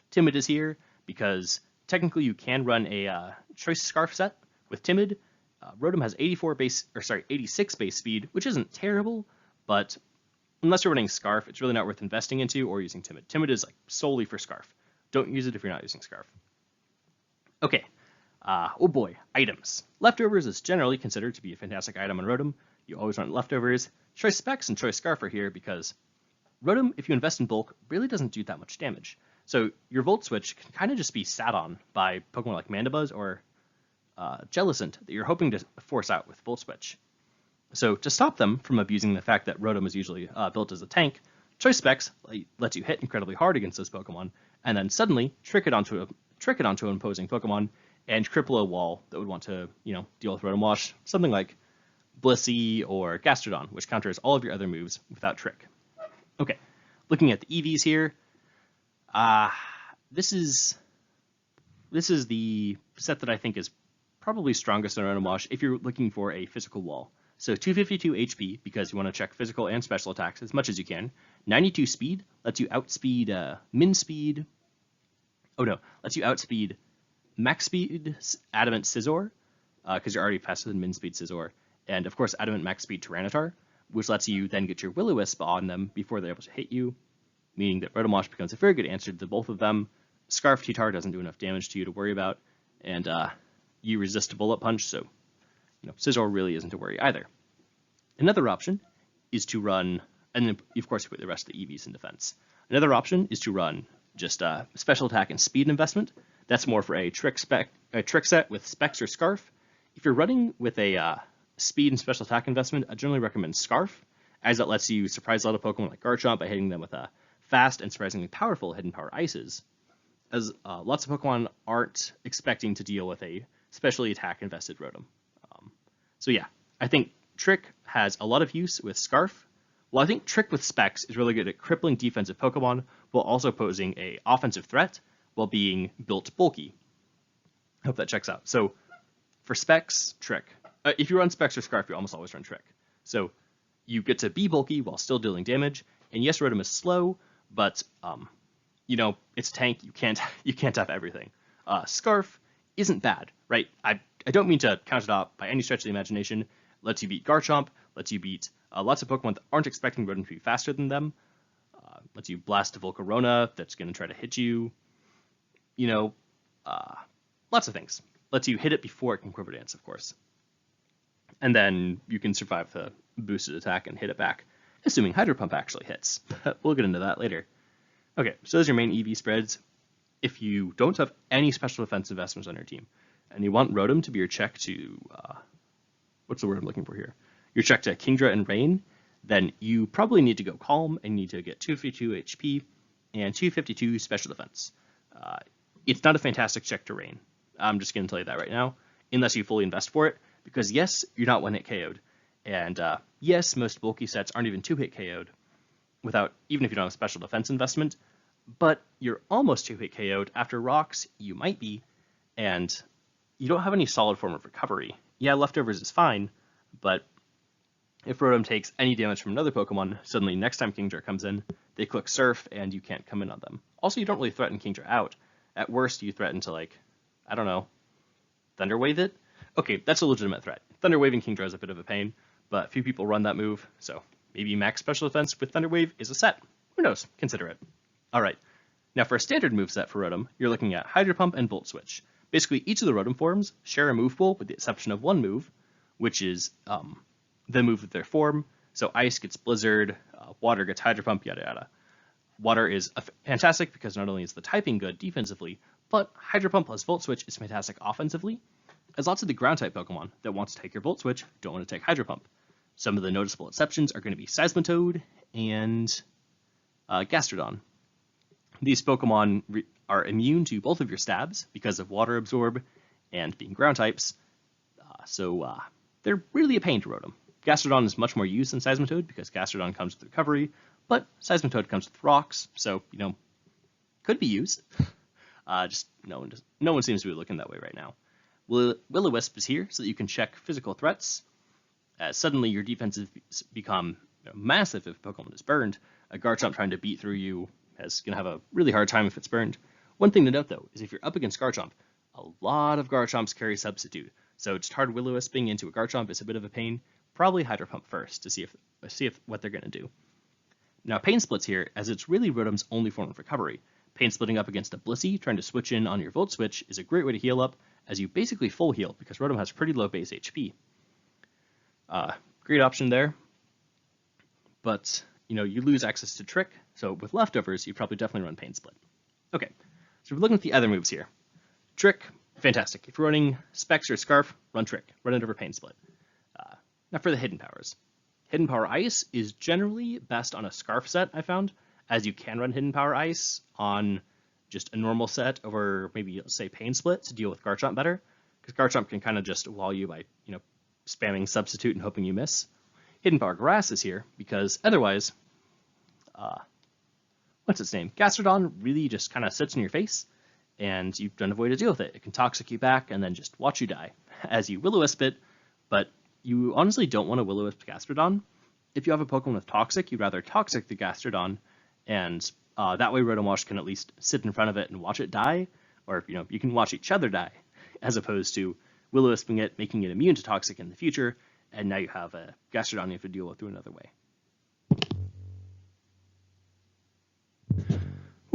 Timid is here because technically you can run a choice scarf set with Timid. Rotom has 86 base speed, which isn't terrible, but unless you're running Scarf, it's really not worth investing into or using Timid. Timid is like solely for Scarf. Don't use it if you're not using Scarf. Okay. Oh boy, items. Leftovers is generally considered to be a fantastic item on Rotom. You always want leftovers. Choice Specs and Choice Scarf are here because Rotom, if you invest in bulk, really doesn't do that much damage. So your Volt Switch can kind of just be sat on by Pokemon like Mandibuzz or Jellicent that you're hoping to force out with Volt Switch. So to stop them from abusing the fact that Rotom is usually built as a tank, Choice Specs lets you hit incredibly hard against those Pokemon, and then suddenly trick it onto an opposing Pokemon and cripple a wall that would want to, deal with Rotom Wash, something like Blissey or Gastrodon, which counters all of your other moves without trick. Okay, looking at the EVs here, this is the set that I think is probably strongest in Rotom Wash if you're looking for a physical wall. So 252 HP, because you want to check physical and special attacks as much as you can. 92 speed, lets you outspeed min speed. Oh no, lets you outspeed max speed Adamant Scizor, because you're already faster than min speed Scizor. And of course, Adamant max speed Tyranitar, which lets you then get your Will-O-Wisp on them before they're able to hit you, meaning that Rotom Wash becomes a very good answer to both of them. Scarf T-Tar doesn't do enough damage to you to worry about, and you resist a Bullet Punch, so Scizor really isn't to worry either. Another option is to run, and then of course you put the rest of the EVs in defense. Another option is to run just special attack and speed investment. That's more for a trick set with Specs or Scarf. If you're running with a speed and special attack investment, I generally recommend Scarf, as it lets you surprise a lot of Pokemon like Garchomp by hitting them with fast and surprisingly powerful Hidden Power Ices, as lots of Pokemon aren't expecting to deal with a specially attack invested Rotom. So yeah, I think Trick has a lot of use with Scarf. Well, I think Trick with Specs is really good at crippling defensive Pokemon while also posing a offensive threat while being built bulky. I hope that checks out. So for Specs, Trick. If you run Specs or Scarf, you almost always run Trick. So you get to be bulky while still dealing damage. And yes, Rotom is slow, but it's a tank. You can't have everything. Scarf isn't bad, right? I don't mean to count it out by any stretch of the imagination. Lets you beat Garchomp, lets you beat lots of Pokemon that aren't expecting Rotom to be faster than them, lets you blast a Volcarona that's going to try to hit you, lots of things. Lets you hit it before it can Quiver Dance, of course. And then you can survive the boosted attack and hit it back, assuming Hydro Pump actually hits. We'll get into that later. Okay, so those are your main EV spreads. If you don't have any special defense investments on your team, and you want Rotom to be your check to, what's the word I'm looking for here? Your check to Kingdra and Rain, then you probably need to go Calm and need to get 252 HP and 252 special defense. It's not a fantastic check to Rain. I'm just going to tell you that right now, unless you fully invest for it, because yes, you're not one-hit KO'd. And yes, most bulky sets aren't even two-hit KO'd, even if you don't have a special defense investment, but you're almost two-hit KO'd. After Rocks, you might be, and you don't have any solid form of recovery. Yeah, Leftovers is fine, but if Rotom takes any damage from another Pokemon, suddenly next time Kingdra comes in, they click Surf and you can't come in on them. Also, you don't really threaten Kingdra out. At worst, you threaten to, Thunder Wave it? Okay, that's a legitimate threat. Thunder Waving Kingdra is a bit of a pain, but few people run that move, so maybe max special defense with Thunder Wave is a set. Who knows? Consider it. Alright, now for a standard moveset for Rotom, you're looking at Hydro Pump and Volt Switch. Basically, each of the Rotom forms share a move pool with the exception of one move, which is the move of their form. So Ice gets Blizzard, Water gets Hydro Pump, yada yada. Water is fantastic because not only is the typing good defensively, but Hydro Pump plus Volt Switch is fantastic offensively, as lots of the ground-type Pokemon that want to take your Volt Switch don't want to take Hydro Pump. Some of the noticeable exceptions are going to be Seismitoad and Gastrodon. These Pokemon are immune to both of your stabs because of Water Absorb and being ground types, so they're really a pain to Rotom. Gastrodon is much more used than Seismitoad because Gastrodon comes with recovery, but Seismitoad comes with rocks, so, could be used. Just no one seems to be looking that way right now. Will-O-Wisp is here so that you can check physical threats. Suddenly your defenses become massive if Pokemon is burned. A Garchomp trying to beat through you is going to have a really hard time if it's burned. One thing to note, though, is if you're up against Garchomp, a lot of Garchomps carry Substitute, so just hard Will-O-Wisping into a Garchomp is a bit of a pain. Probably Hydro Pump first to see if what they're going to do. Now, Pain Split's here, as it's really Rotom's only form of recovery. Pain Splitting up against a Blissey, trying to switch in on your Volt Switch, is a great way to heal up, as you basically full heal, because Rotom has pretty low base HP. Great option there. But, you lose access to Trick, so with leftovers, you probably definitely run Pain Split. Okay, so we're looking at the other moves here. Trick, fantastic. If you're running Specs or Scarf, run Trick. Run it over Pain Split. Now for the Hidden Powers. Hidden Power Ice is generally best on a Scarf set, I found, as you can run Hidden Power Ice on just a normal set over maybe, let's say, Pain Split to deal with Garchomp better, because Garchomp can kind of just wall you by, spamming Substitute and hoping you miss. Hidden Power Grass is here because otherwise, what's its name? Gastrodon really just kind of sits in your face, and you don't have a way to deal with it. It can Toxic you back and then just watch you die as you Will-O-Wisp it, but you honestly don't want to Will-O-Wisp Gastrodon. If you have a Pokemon with Toxic, you'd rather Toxic the Gastrodon, and that way Rotom Wash can at least sit in front of it and watch it die, or you can watch each other die, as opposed to Will-O-Wisping it, making it immune to Toxic in the future, and now you have a Gastrodon you have to deal with through another way.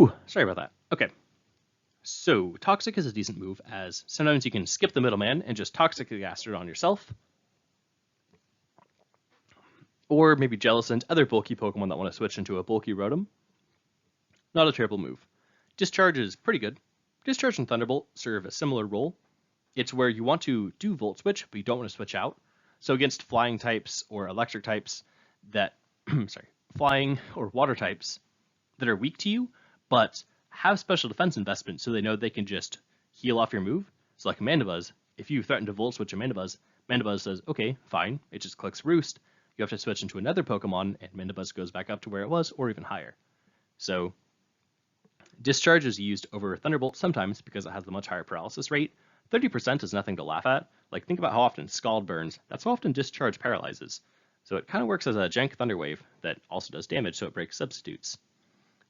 Ooh, sorry about that. Okay. So, Toxic is a decent move, as sometimes you can skip the middleman and just Toxic the Gastrodon yourself. Or maybe Jellicent, other bulky Pokemon that want to switch into a bulky Rotom. Not a terrible move. Discharge is pretty good. Discharge and Thunderbolt serve a similar role. It's where you want to do Volt Switch, but you don't want to switch out. So against flying types or electric types that, flying or water types that are weak to you, but have special defense investment so they know they can just heal off your move. So like Mandibuzz, if you threaten to Volt Switch a Mandibuzz, Mandibuzz says, okay, fine, it just clicks Roost. You have to switch into another Pokemon, and Mandibuzz goes back up to where it was, or even higher. So, Discharge is used over Thunderbolt sometimes because it has the much higher paralysis rate. 30% is nothing to laugh at. Like, think about how often Scald burns. That's how often Discharge paralyzes. So it kind of works as a jank Thunder Wave that also does damage, so it breaks substitutes.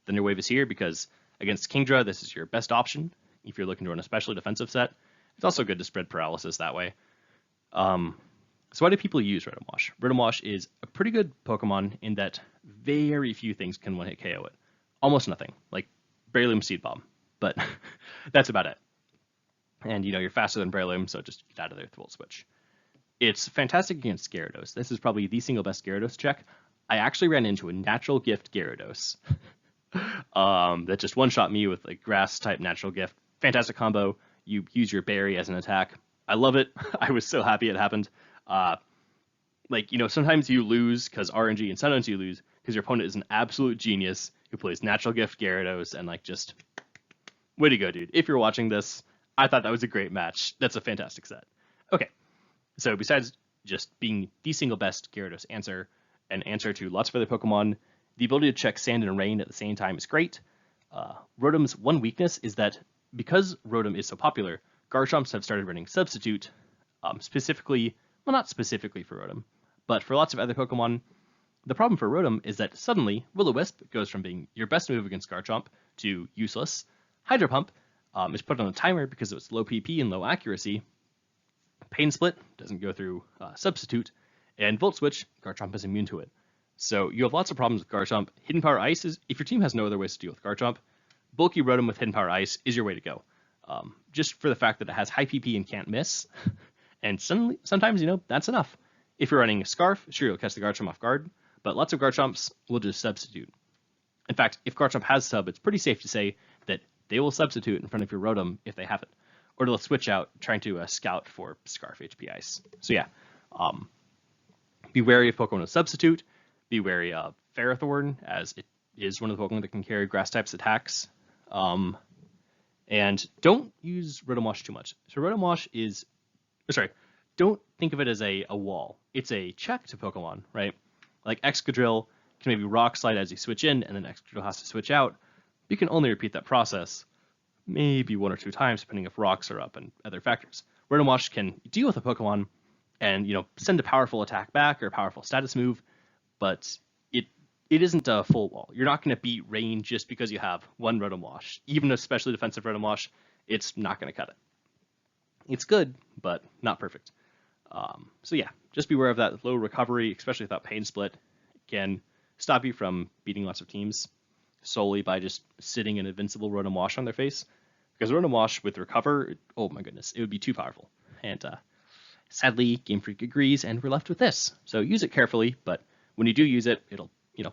Thunder Wave is here because against Kingdra, this is your best option if you're looking to run a specially defensive set. It's also good to spread paralysis that way. So why do people use Rotom Wash? Rotom Wash is a pretty good Pokemon in that very few things can one-hit KO it. Almost nothing, like Breloom Seed Bomb, but that's about it. And you're faster than Breloom, so just get out of there with Volt Switch. It's fantastic against Gyarados. This is probably the single best Gyarados check. I actually ran into a natural gift Gyarados that just one-shot me with a grass-type natural gift. Fantastic combo. You use your berry as an attack. I love it. I was so happy it happened. Sometimes you lose because RNG, and sometimes you lose because your opponent is an absolute genius who plays Natural Gift Gyarados, and just way to go, dude. If you're watching this, I thought that was a great match. That's a fantastic set. Okay, so besides just being the single best Gyarados answer, an answer to lots of other Pokemon, the ability to check Sand and Rain at the same time is great. Rotom's one weakness is that because Rotom is so popular, Garchomps have started running Substitute, specifically. Well, not specifically for Rotom, but for lots of other Pokemon. The problem for Rotom is that suddenly Will-O-Wisp goes from being your best move against Garchomp to useless. Hydro Pump is put on a timer because of its low PP and low accuracy. Pain Split doesn't go through Substitute, and Volt Switch, Garchomp is immune to it. So you have lots of problems with Garchomp. Hidden Power Ice is, if your team has no other ways to deal with Garchomp, bulky Rotom with Hidden Power Ice is your way to go. Just for the fact that it has high PP and can't miss. And sometimes, that's enough. If you're running a Scarf, sure, you'll catch the Garchomp off guard, but lots of Garchomps will just substitute. In fact, if Garchomp has sub, it's pretty safe to say that they will substitute in front of your Rotom if they have it. Or they'll switch out trying to scout for Scarf HP Ice. So yeah, be wary of Pokemon with substitute. Be wary of Ferrothorn, as it is one of the Pokemon that can carry Grass types attacks. And don't use Rotom Wash too much. So Rotom Wash is... don't think of it as a wall. it's a check to Pokemon, right? Like Excadrill can maybe Rock Slide as you switch in, and then Excadrill has to switch out. You can only repeat that process maybe 1 or 2 times, depending if rocks are up and other factors. Rotom Wash can deal with a Pokemon and send a powerful attack back or a powerful status move, but it isn't a full wall. You're not going to beat Rain just because you have one Rotom Wash. Even a specially defensive Rotom Wash, it's not going to cut it. It's good, but not perfect. So yeah, just beware of that low recovery, especially without Pain Split. It can stop you from beating lots of teams solely by just sitting an invincible Rotom Wash on their face. Because Rotom Wash with Recover, oh my goodness, it would be too powerful. And sadly, Game Freak agrees, and we're left with this. So use it carefully, but when you do use it, it'll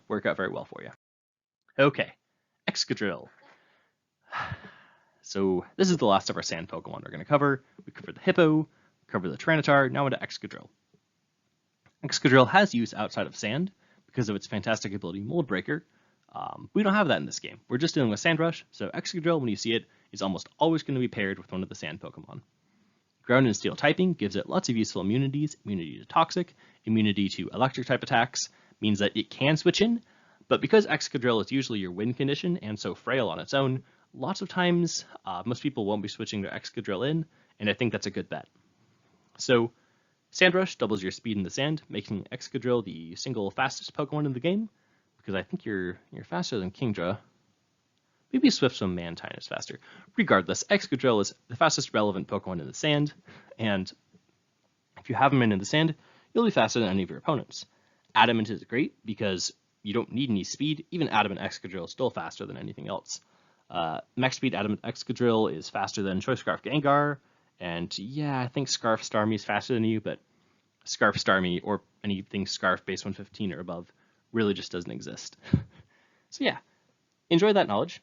work out very well for you. Okay, Excadrill. So this is the last of our sand Pokemon we're going to cover. We covered the Hippo, covered the Tyranitar, now into Excadrill. Excadrill has use outside of sand because of its fantastic ability Mold Breaker. We don't have that in this game. We're just dealing with Sandrush, so Excadrill, when you see it, is almost always going to be paired with one of the sand Pokemon. Ground and Steel typing gives it lots of useful immunities, immunity to Toxic, immunity to Electric type attacks, means that it can switch in, but because Excadrill is usually your win condition and so frail on its own, lots of times most people won't be switching their Excadrill in, and I think that's a good bet. So Sandrush doubles your speed in the sand, making Excadrill the single fastest Pokemon in the game, because I think you're faster than Kingdra. Maybe Swiftswim Mantine is faster. Regardless, Excadrill is the fastest relevant Pokemon in the sand, and if you have him in the sand, you'll be faster than any of your opponents. Adamant is great because you don't need any speed. Even Adamant Excadrill is still faster than anything else. Max Speed Adamant Excadrill is faster than Choice Scarf Gengar, and yeah, I think Scarf Starmie is faster than you, but Scarf Starmie or anything Scarf base 115 or above really just doesn't exist. So yeah, enjoy that knowledge.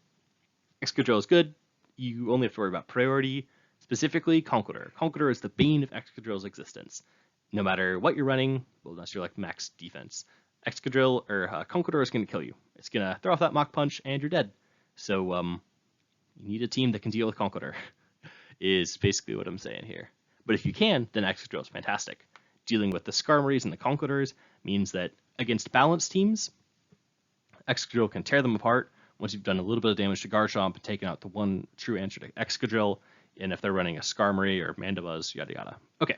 Excadrill is good. You only have to worry about priority, specifically Conkeldurr. Conkeldurr is the bane of Excadrill's existence. No matter what you're running, well, unless you're like max defense, Excadrill or Conkeldurr is going to kill you. It's going to throw off that Mach Punch and you're dead. So you need a team that can deal with Conkeldurr, is basically what I'm saying here. But if you can, then Excadrill is fantastic. Dealing with the Skarmories and the Conkeldurrs means that against balanced teams, Excadrill can tear them apart once you've done a little bit of damage to Garchomp and taken out the one true answer to Excadrill, and if they're running a Skarmory or Mandibuzz, yada yada. Okay.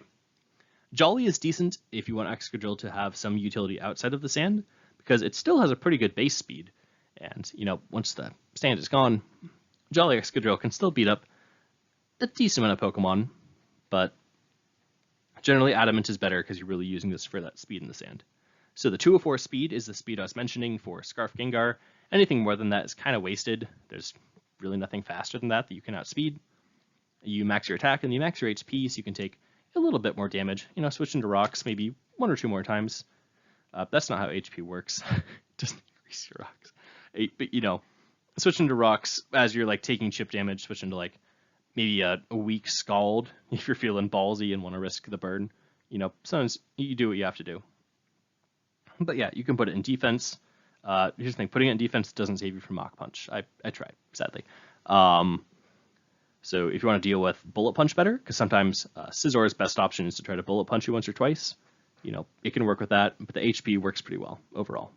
Jolly is decent if you want Excadrill to have some utility outside of the sand, because it still has a pretty good base speed. And, once the sand is gone, Jolly Excadrill can still beat up a decent amount of Pokemon, but generally Adamant is better because you're really using this for that speed in the sand. So the 204 speed is the speed I was mentioning for Scarf Gengar. Anything more than that is kind of wasted. There's really nothing faster than that you can outspeed. You max your attack and you max your HP, so you can take a little bit more damage. Switch into rocks maybe 1 or 2 more times. That's not how HP works. Just increase your rocks. But switch into rocks as you're like taking chip damage. Switch into like maybe a weak Scald if you're feeling ballsy and want to risk the burn. Sometimes you do what you have to do. But yeah, you can put it in defense. Here's the thing: putting it in defense doesn't save you from Mach Punch. I tried, sadly. So if you want to deal with Bullet Punch better, because sometimes Scizzor's best option is to try to Bullet Punch you once or twice. It can work with that, but the HP works pretty well overall.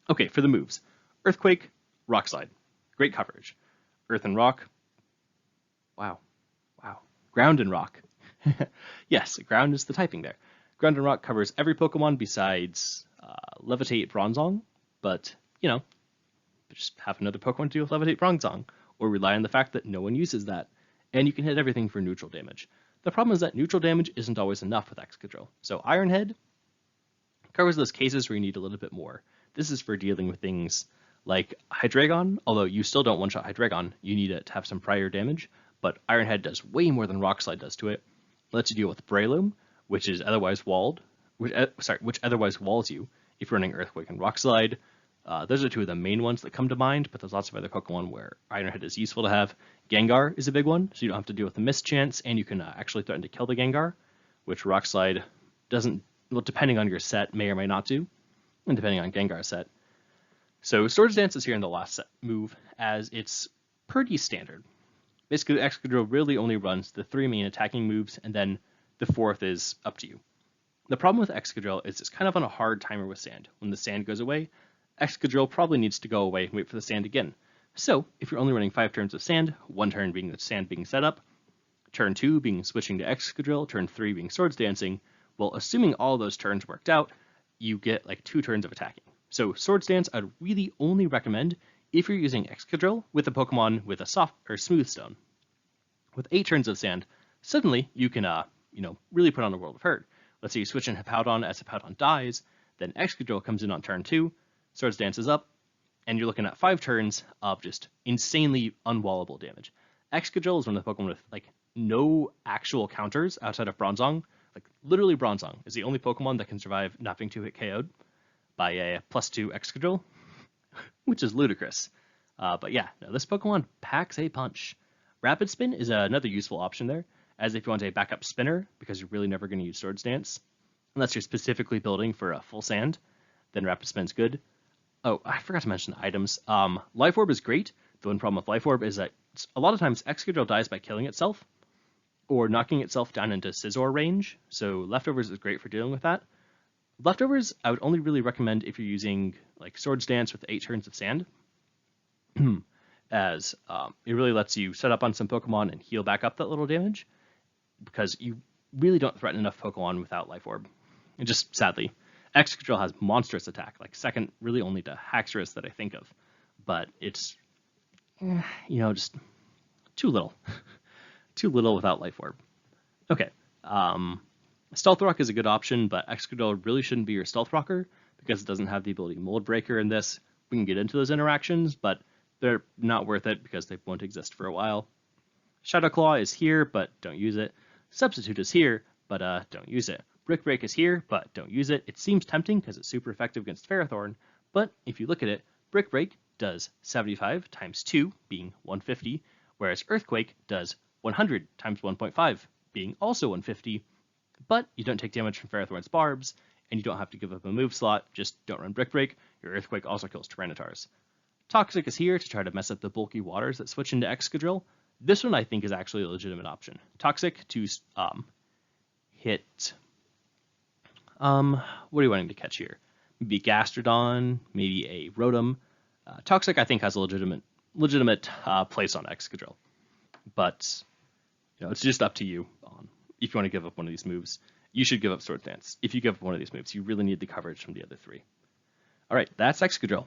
Okay, for the moves. Earthquake, Rock Slide. Great coverage. Earth and Rock. Wow. Ground and Rock. Yes, Ground is the typing there. Ground and Rock covers every Pokemon besides Levitate Bronzong, but, just have another Pokemon deal with Levitate Bronzong, or rely on the fact that no one uses that, and you can hit everything for neutral damage. The problem is that neutral damage isn't always enough with Excadrill. So Iron Head covers those cases where you need a little bit more. This is for dealing with things like Hydreigon, although you still don't one-shot Hydreigon, you need it to have some prior damage, but Iron Head does way more than Rock Slide does to it. It lets you deal with Breloom, which is otherwise walled, which otherwise walls you if you're running Earthquake and Rock Slide. Those are 2 of the main ones that come to mind, but there's lots of other Pokemon where Iron Head is useful to have. Gengar is a big one, so you don't have to deal with the mischance, and you can actually threaten to kill the Gengar, which Rock Slide doesn't, well, depending on your set, may or may not do, and depending on Gengar's set. So Swords Dance is here in the last move, as it's pretty standard. Basically, Excadrill really only runs the 3 main attacking moves, and then the 4th is up to you. The problem with Excadrill is it's kind of on a hard timer with sand. When the sand goes away, Excadrill probably needs to go away and wait for the sand again. So if you're only running 5 turns of sand, 1 turn being the sand being set up, turn 2 being switching to Excadrill, turn 3 being Swords Dancing, well, assuming all those turns worked out, you get like 2 turns of attacking. So Swords Dance I'd really only recommend if you're using Excadrill with a Pokemon with a soft or smooth stone. With 8 turns of sand, suddenly you can really put on a World of Hurt. Let's say you switch in Hippowdon as Hippowdon dies, then Excadrill comes in on turn 2, Swords Dance is up, and you're looking at 5 turns of just insanely unwallable damage. Excadrill is one of the Pokemon with like no actual counters outside of Bronzong. Like literally Bronzong is the only Pokemon that can survive not being 2-hit KO'd by a +2 Excadrill, which is ludicrous. But yeah, no, this Pokemon packs a punch. Rapid Spin is another useful option there, as if you want a backup spinner, because you're really never going to use Swords Dance. Unless you're specifically building for a full sand, then Rapid Spin's good. Oh, I forgot to mention the items. Life Orb is great. The one problem with Life Orb is that a lot of times Excadrill dies by killing itself, or knocking itself down into Scizor range, so Leftovers is great for dealing with that. Leftovers, I would only really recommend if you're using like Swords Dance with 8 turns of sand, as it really lets you set up on some Pokemon and heal back up that little damage, because you really don't threaten enough Pokemon without Life Orb. And just sadly, Excadrill has monstrous attack, like second really only to Haxorus that I think of, but it's just too little. Too little without Life Orb. Okay, Stealth Rock is a good option, but Excadrill really shouldn't be your Stealth Rocker because it doesn't have the ability Mold Breaker in this. We can get into those interactions, but they're not worth it because they won't exist for a while. Shadow Claw is here, but don't use it. Substitute is here, but don't use it. Brick Break is here, but don't use it. It seems tempting because it's super effective against Ferrothorn, but if you look at it, Brick Break does 75 times 2, being 150, whereas Earthquake does 100 times 1.5, being also 150, but you don't take damage from Ferrothorn's barbs, and you don't have to give up a move slot, just don't run Brick Break. Your Earthquake also kills Tyrannitars. Toxic is here to try to mess up the bulky waters that switch into Excadrill. This one I think is actually a legitimate option. Toxic to hit... what are you wanting to catch here? Maybe Gastrodon, maybe a Rotom. Toxic I think has a legitimate place on Excadrill, but it's just up to you on if you want to give up one of these moves. You should give up Swords Dance. If you give up one of these moves, you really need the coverage from the other 3. All right, that's Excadrill.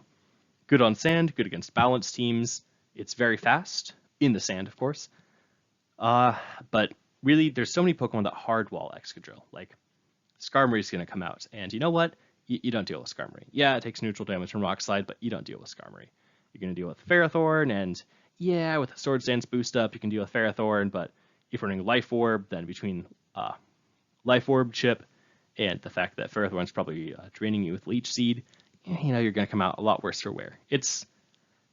Good on sand, good against balanced teams. It's very fast, in the sand, of course. But really, there's so many Pokemon that hardwall Excadrill. Like, Skarmory's going to come out, and you know what? You don't deal with Skarmory. Yeah, it takes neutral damage from Rock Slide, but you don't deal with Skarmory. You're going to deal with Ferrothorn, and yeah, with a Swords Dance boost up, you can deal with Ferrothorn, but if you're running Life Orb, then between Life Orb chip and the fact that Ferrothorn's probably draining you with Leech Seed, you're going to come out a lot worse for wear.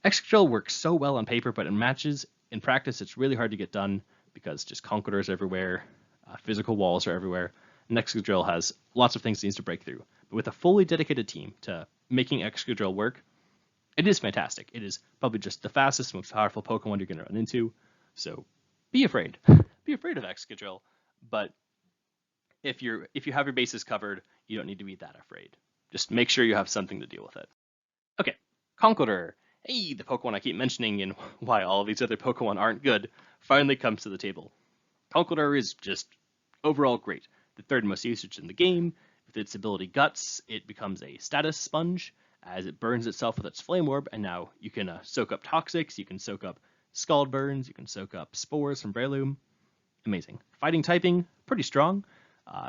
Excadrill works so well on paper, but in matches, in practice, it's really hard to get done because just Conquerors everywhere, physical walls are everywhere, and Excadrill has lots of things it needs to break through. But with a fully dedicated team to making Excadrill work, it is fantastic. It is probably just the fastest, most powerful Pokemon you're going to run into. So be afraid. Be afraid of Excadrill. But if you have your bases covered, you don't need to be that afraid. Just make sure you have something to deal with it. Okay, Conkeldurr. Hey, the Pokemon I keep mentioning and why all of these other Pokemon aren't good finally comes to the table. Conkeldurr is just overall great. The third most usage in the game. With its ability Guts, it becomes a status sponge as it burns itself with its Flame Orb, and now you can soak up Toxics, you can soak up Scald Burns, you can soak up Spores from Breloom. Amazing. Fighting typing, pretty strong.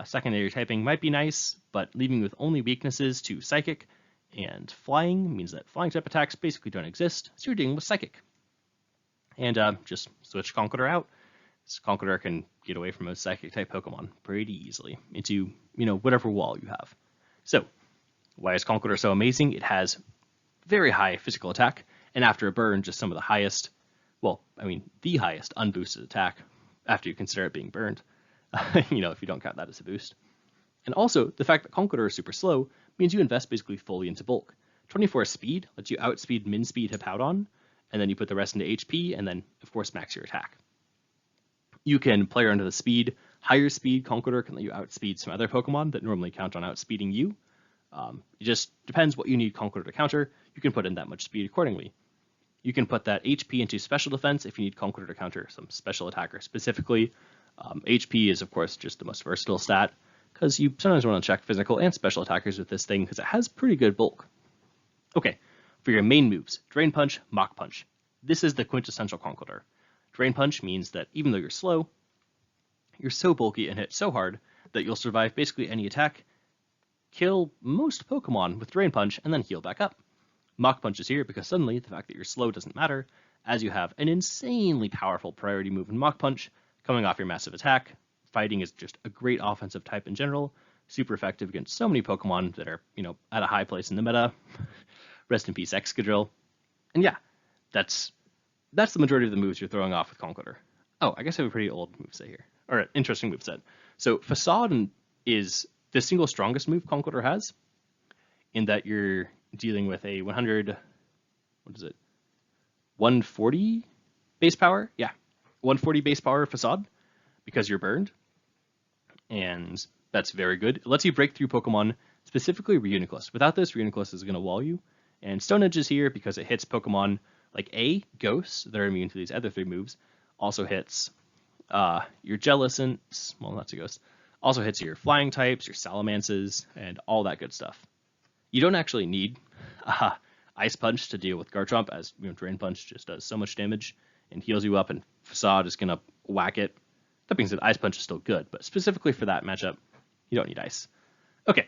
Secondary typing might be nice, but leaving with only weaknesses to Psychic and Flying means that Flying type attacks basically don't exist, so you're dealing with Psychic. And just switch Conkeldurr out. So Conkeldurr can get away from most Psychic type Pokemon pretty easily into, whatever wall you have. So, why is Conkeldurr so amazing? It has very high physical attack, and after a burn, just some of the highest, the highest unboosted attack after you consider it being burned. If you don't count that as a boost. And also, the fact that Conkeldurr is super slow means you invest basically fully into bulk. 24 speed lets you outspeed min speed Hippowdon, and then you put the rest into HP, and then, of course, max your attack. You can play around to the speed, Higher speed Conqueror can let you outspeed some other Pokemon that normally count on outspeeding you. It just depends what you need Conqueror to counter. You can put in that much speed accordingly. You can put that HP into special defense if you need Conqueror to counter some special attacker specifically. HP is, of course, just the most versatile stat, because you sometimes want to check physical and special attackers with this thing, because it has pretty good bulk. Okay, for your main moves, Drain Punch, Mach Punch. This is the quintessential Conqueror. Drain Punch means that even though you're slow, you're so bulky and hit so hard that you'll survive basically any attack, kill most Pokemon with Drain Punch, and then heal back up. Mach Punch is here because suddenly the fact that you're slow doesn't matter, as you have an insanely powerful priority move in Mach Punch coming off your massive attack. Fighting is just a great offensive type in general, super effective against so many Pokemon that are, at a high place in the meta. Rest in peace, Excadrill. And yeah, that's the majority of the moves you're throwing off with Conqueror. Oh, I guess I have a pretty old moveset here. Or an interesting moveset. So Facade is the single strongest move Conqueror has, in that you're dealing with a 140 base power? Yeah, 140 base power Facade, because you're burned. And that's very good. It lets you break through Pokemon, specifically Reuniclus. Without this, Reuniclus is going to wall you. And Stone Edge is here because it hits Pokemon like Ghosts that are immune to these other 3 moves. Also hits your Jellicents, well, not a Ghost. Also hits your Flying types, your Salamances, and all that good stuff. You don't actually need Ice Punch to deal with Garchomp, as Drain Punch just does so much damage and heals you up, and Facade is going to whack it. That being said, Ice Punch is still good, but specifically for that matchup, you don't need Ice. Okay,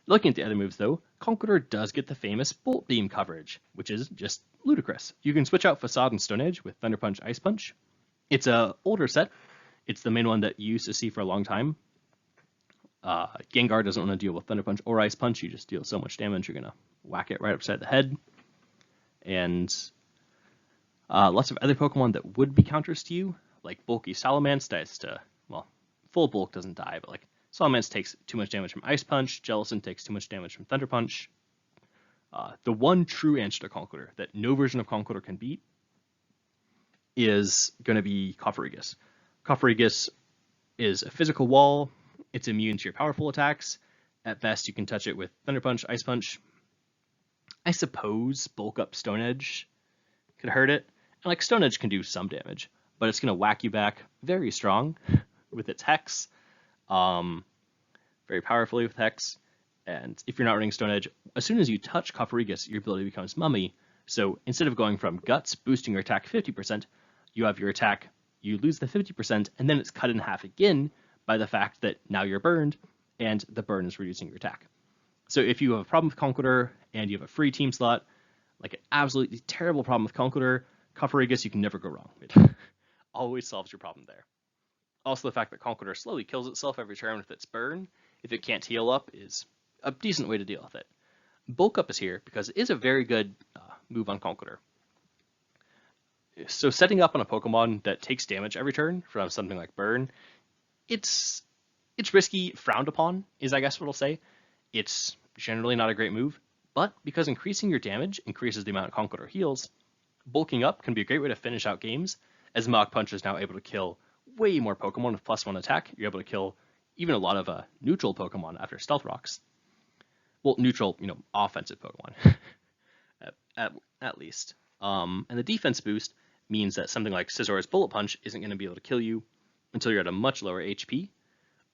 looking at the other moves though, Conqueror does get the famous Bolt Beam coverage, which is just ludicrous. You can switch out Facade and Stone Edge with Thunder Punch, Ice Punch. It's a older set. It's the main one that you used to see for a long time. Gengar doesn't want to deal with Thunder Punch or Ice Punch. You just deal so much damage, you're going to whack it right upside the head. And lots of other Pokemon that would be counters to you, like bulky Salamence dies to, well, full bulk doesn't die, but like Salamence takes too much damage from Ice Punch, Jellicent takes too much damage from Thunder Punch. The one true answer to Conqueror that no version of Conqueror can beat is going to be Cofagrigus. Cofagrigus is a physical wall. It's immune to your powerful attacks. At best, you can touch it with Thunder Punch, Ice Punch. I suppose Bulk Up Stone Edge could hurt it. And like Stone Edge can do some damage, but it's going to whack you back very strong with its Hex. Very powerfully with Hex. And if you're not running Stone Edge, as soon as you touch Cofagrigus, your ability becomes Mummy. So instead of going from Guts, boosting your attack 50%, you have your attack, you lose the 50%, and then it's cut in half again by the fact that now you're burned, and the burn is reducing your attack. So if you have a problem with Conqueror, and you have a free team slot, like an absolutely terrible problem with Conqueror, Cofagrigus, you can never go wrong. It always solves your problem there. Also, the fact that Conqueror slowly kills itself every turn with its burn, if it can't heal up, is a decent way to deal with it. Bulk Up is here because it is a very good move on Conqueror. So setting up on a Pokemon that takes damage every turn from something like Burn, it's risky, frowned upon, is I guess what I'll say. It's generally not a great move, but because increasing your damage increases the amount Conqueror heals, bulking up can be a great way to finish out games, as Mach Punch is now able to kill way more Pokemon with +1 attack. You're able to kill even a lot of neutral Pokemon after Stealth Rocks. Well, neutral, offensive Pokemon, at least. And the defense boost means that something like Scizzor's Bullet Punch isn't going to be able to kill you until you're at a much lower HP.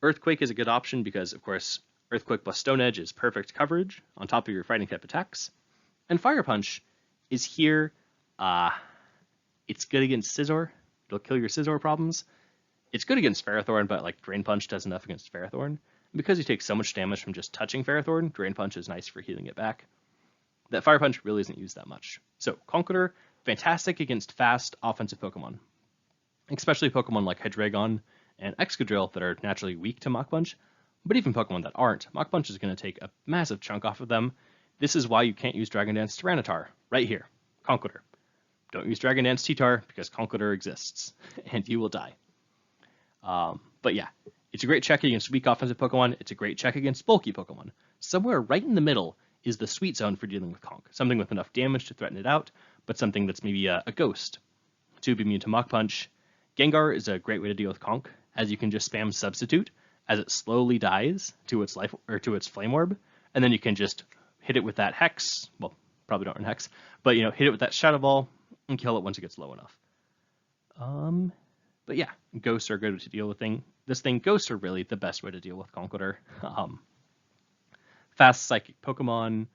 Earthquake is a good option because, of course, Earthquake plus Stone Edge is perfect coverage on top of your fighting type attacks. And Fire Punch is here. It's good against Scizor. It'll kill your Scizor problems. It's good against Ferrothorn, but like Drain Punch does enough against Ferrothorn. And because you take so much damage from just touching Ferrothorn, Drain Punch is nice for healing it back. That Fire Punch really isn't used that much. So Conqueror, fantastic against fast offensive Pokemon. Especially Pokemon like Hydreigon and Excadrill that are naturally weak to Mach Punch. But even Pokemon that aren't, Mach Punch is going to take a massive chunk off of them. This is why you can't use Dragon Dance Tyranitar, right here, Conqueror. Don't use Dragon Dance T-Tar because Conqueror exists, and you will die. But yeah, it's a great check against weak offensive Pokemon. It's a great check against bulky Pokemon. Somewhere right in the middle is the sweet zone for dealing with Conk. Something with enough damage to threaten it out, but something that's maybe a ghost to be immune to Mach Punch. Gengar is a great way to deal with Conk. as you can just spam Substitute as it slowly dies to its life or to its Flame Orb, and then you can just hit it with that Hex. Well, probably don't run Hex, but hit it with that Shadow Ball and kill it once it gets low enough. But yeah, ghosts are good to deal with this thing. Ghosts are really the best way to deal with Conkeldurr. Fast psychic Pokemon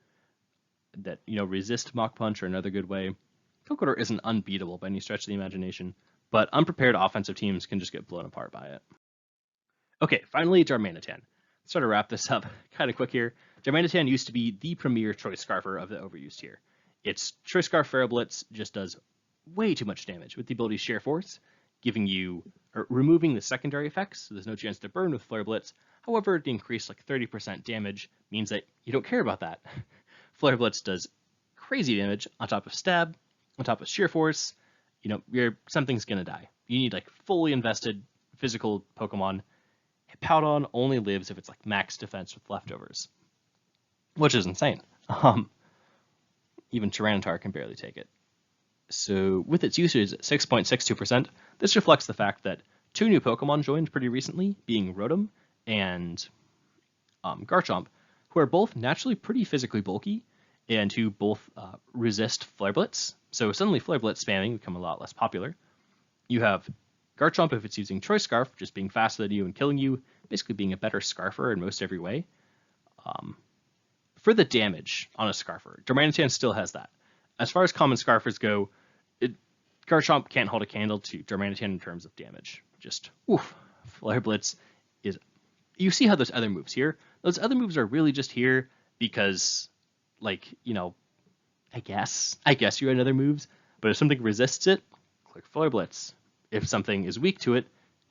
that resist Mach Punch are another good way. Conkeldurr isn't unbeatable by any stretch of the imagination, but unprepared offensive teams can just get blown apart by it. Okay, finally Darmanitan. Let's try to wrap this up kind of quick here. Darmanitan used to be the premier Choice Scarfer of the overused tier. Its Choice Scarf Feral Blitz just does way too much damage with the ability Sheer Force, removing the secondary effects, so there's no chance to burn with Flare Blitz. However, the increased 30% damage means that you don't care about that. Flare Blitz does crazy damage on top of Stab, on top of Sheer Force. Something's gonna die. You need fully invested physical Pokemon. Hippowdon only lives if it's max defense with leftovers, which is insane. Even Tyranitar can barely take it. So with its usage at 6.62%, this reflects the fact that 2 new Pokemon joined pretty recently, being Rotom and Garchomp, who are both naturally pretty physically bulky and who both resist Flare Blitz. So suddenly Flare Blitz spamming become a lot less popular. You have Garchomp, if it's using Choice Scarf, just being faster than you and killing you, basically being a better Scarfer in most every way. For the damage on a Scarfer, Darmanitan still has that. As far as common Scarfers go, Garchomp can't hold a candle to Darmanitan in terms of damage. Just, oof. Flare Blitz is... You see how those other moves here? Those other moves are really just here because, I guess you had other moves, but if something resists it, click Flare Blitz. If something is weak to it,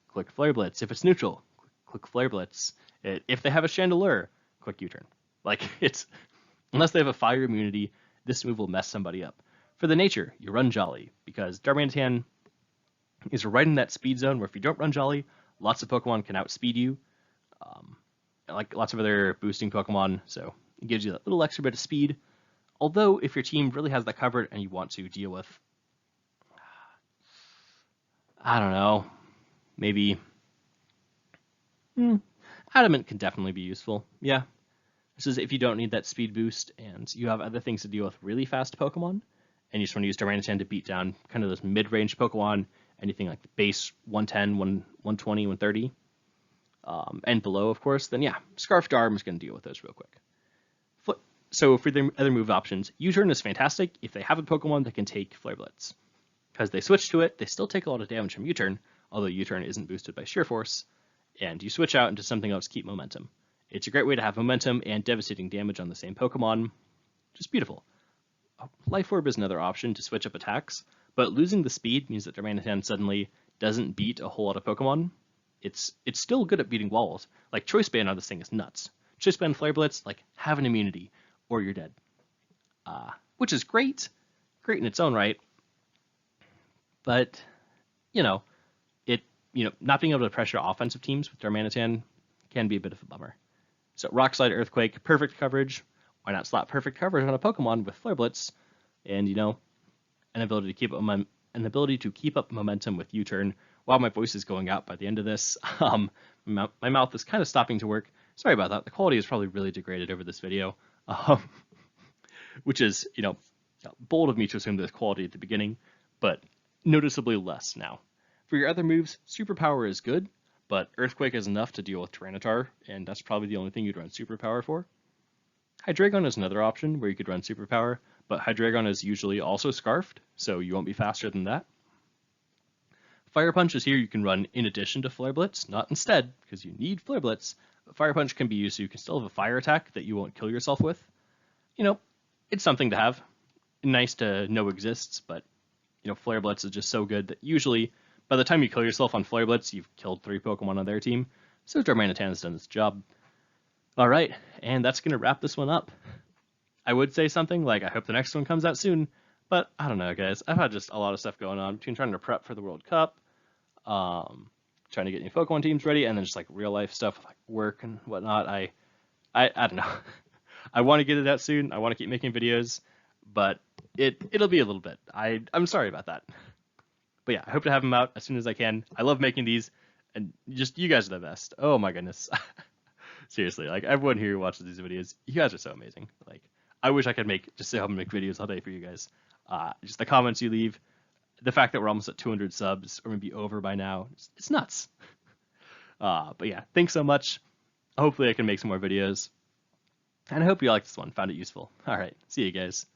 click Flare Blitz. If it's neutral, click Flare Blitz. If they have a Chandelure, click U-turn. Unless they have a fire immunity, this move will mess somebody up. For the nature, you run Jolly, because Darmanitan is right in that speed zone where if you don't run Jolly, lots of Pokemon can outspeed you, like lots of other boosting Pokemon, so it gives you that little extra bit of speed. Although, if your team really has that covered and you want to deal with, I don't know, maybe Adamant can definitely be useful. Yeah. This is if you don't need that speed boost and you have other things to deal with really fast Pokemon, and you just want to use Darmanitan to beat down kind of those mid-range Pokemon, anything like the base 110, 120, 130, and below, of course, then yeah, Scarf Darm is going to deal with those real quick. So for the other move options, U-turn is fantastic if they have a Pokemon that can take Flare Blitz. Because they switch to it, they still take a lot of damage from U-turn, although U-turn isn't boosted by Sheer Force, and you switch out into something else to keep momentum. It's a great way to have momentum and devastating damage on the same Pokemon. Just beautiful. Life Orb is another option to switch up attacks, but losing the speed means that Darmanitan suddenly doesn't beat a whole lot of Pokemon. It's still good at beating walls. Choice Band on this thing is nuts. Choice Band Flare Blitz, have an immunity, or you're dead. Which is great in its own right, but, not being able to pressure offensive teams with Darmanitan can be a bit of a bummer. So Rock Slide, Earthquake, perfect coverage. Why not slap perfect coverage on a Pokemon with Flare Blitz, and an ability to keep up momentum with U-turn. While my voice is going out by the end of this, my mouth is kind of stopping to work. Sorry about that. The quality is probably really degraded over this video, which is bold of me to assume there's quality at the beginning, but noticeably less now. For your other moves, Superpower is good, but Earthquake is enough to deal with Tyranitar, and that's probably the only thing you'd run Superpower for. Hydreigon is another option where you could run Superpower, but Hydreigon is usually also Scarfed, so you won't be faster than that. Fire Punch is here you can run in addition to Flare Blitz, not instead, because you need Flare Blitz, but Fire Punch can be used so you can still have a fire attack that you won't kill yourself with. It's something to have. Nice to know exists, but Flare Blitz is just so good that usually by the time you kill yourself on Flare Blitz, you've killed 3 Pokemon on their team, so Darmanitan has done its job. Alright, and that's going to wrap this one up. I would say something like, I hope the next one comes out soon, but I don't know, guys. I've had just a lot of stuff going on between trying to prep for the World Cup, trying to get new Pokemon teams ready, and then just real life stuff like work and whatnot. I don't know. I want to get it out soon. I want to keep making videos, but it'll be a little bit. I'm sorry about that. But yeah, I hope to have them out as soon as I can. I love making these, And just, you guys are the best. Oh my goodness. Seriously, like, everyone here who watches these videos, you guys are so amazing. Like, I wish I could just sit home and make videos all day for you guys. Just the comments you leave, the fact that we're almost at 200 subs, or maybe over by now, it's nuts. But yeah, thanks so much. Hopefully I can make some more videos. And I hope you liked this one, found it useful. All right, see you guys.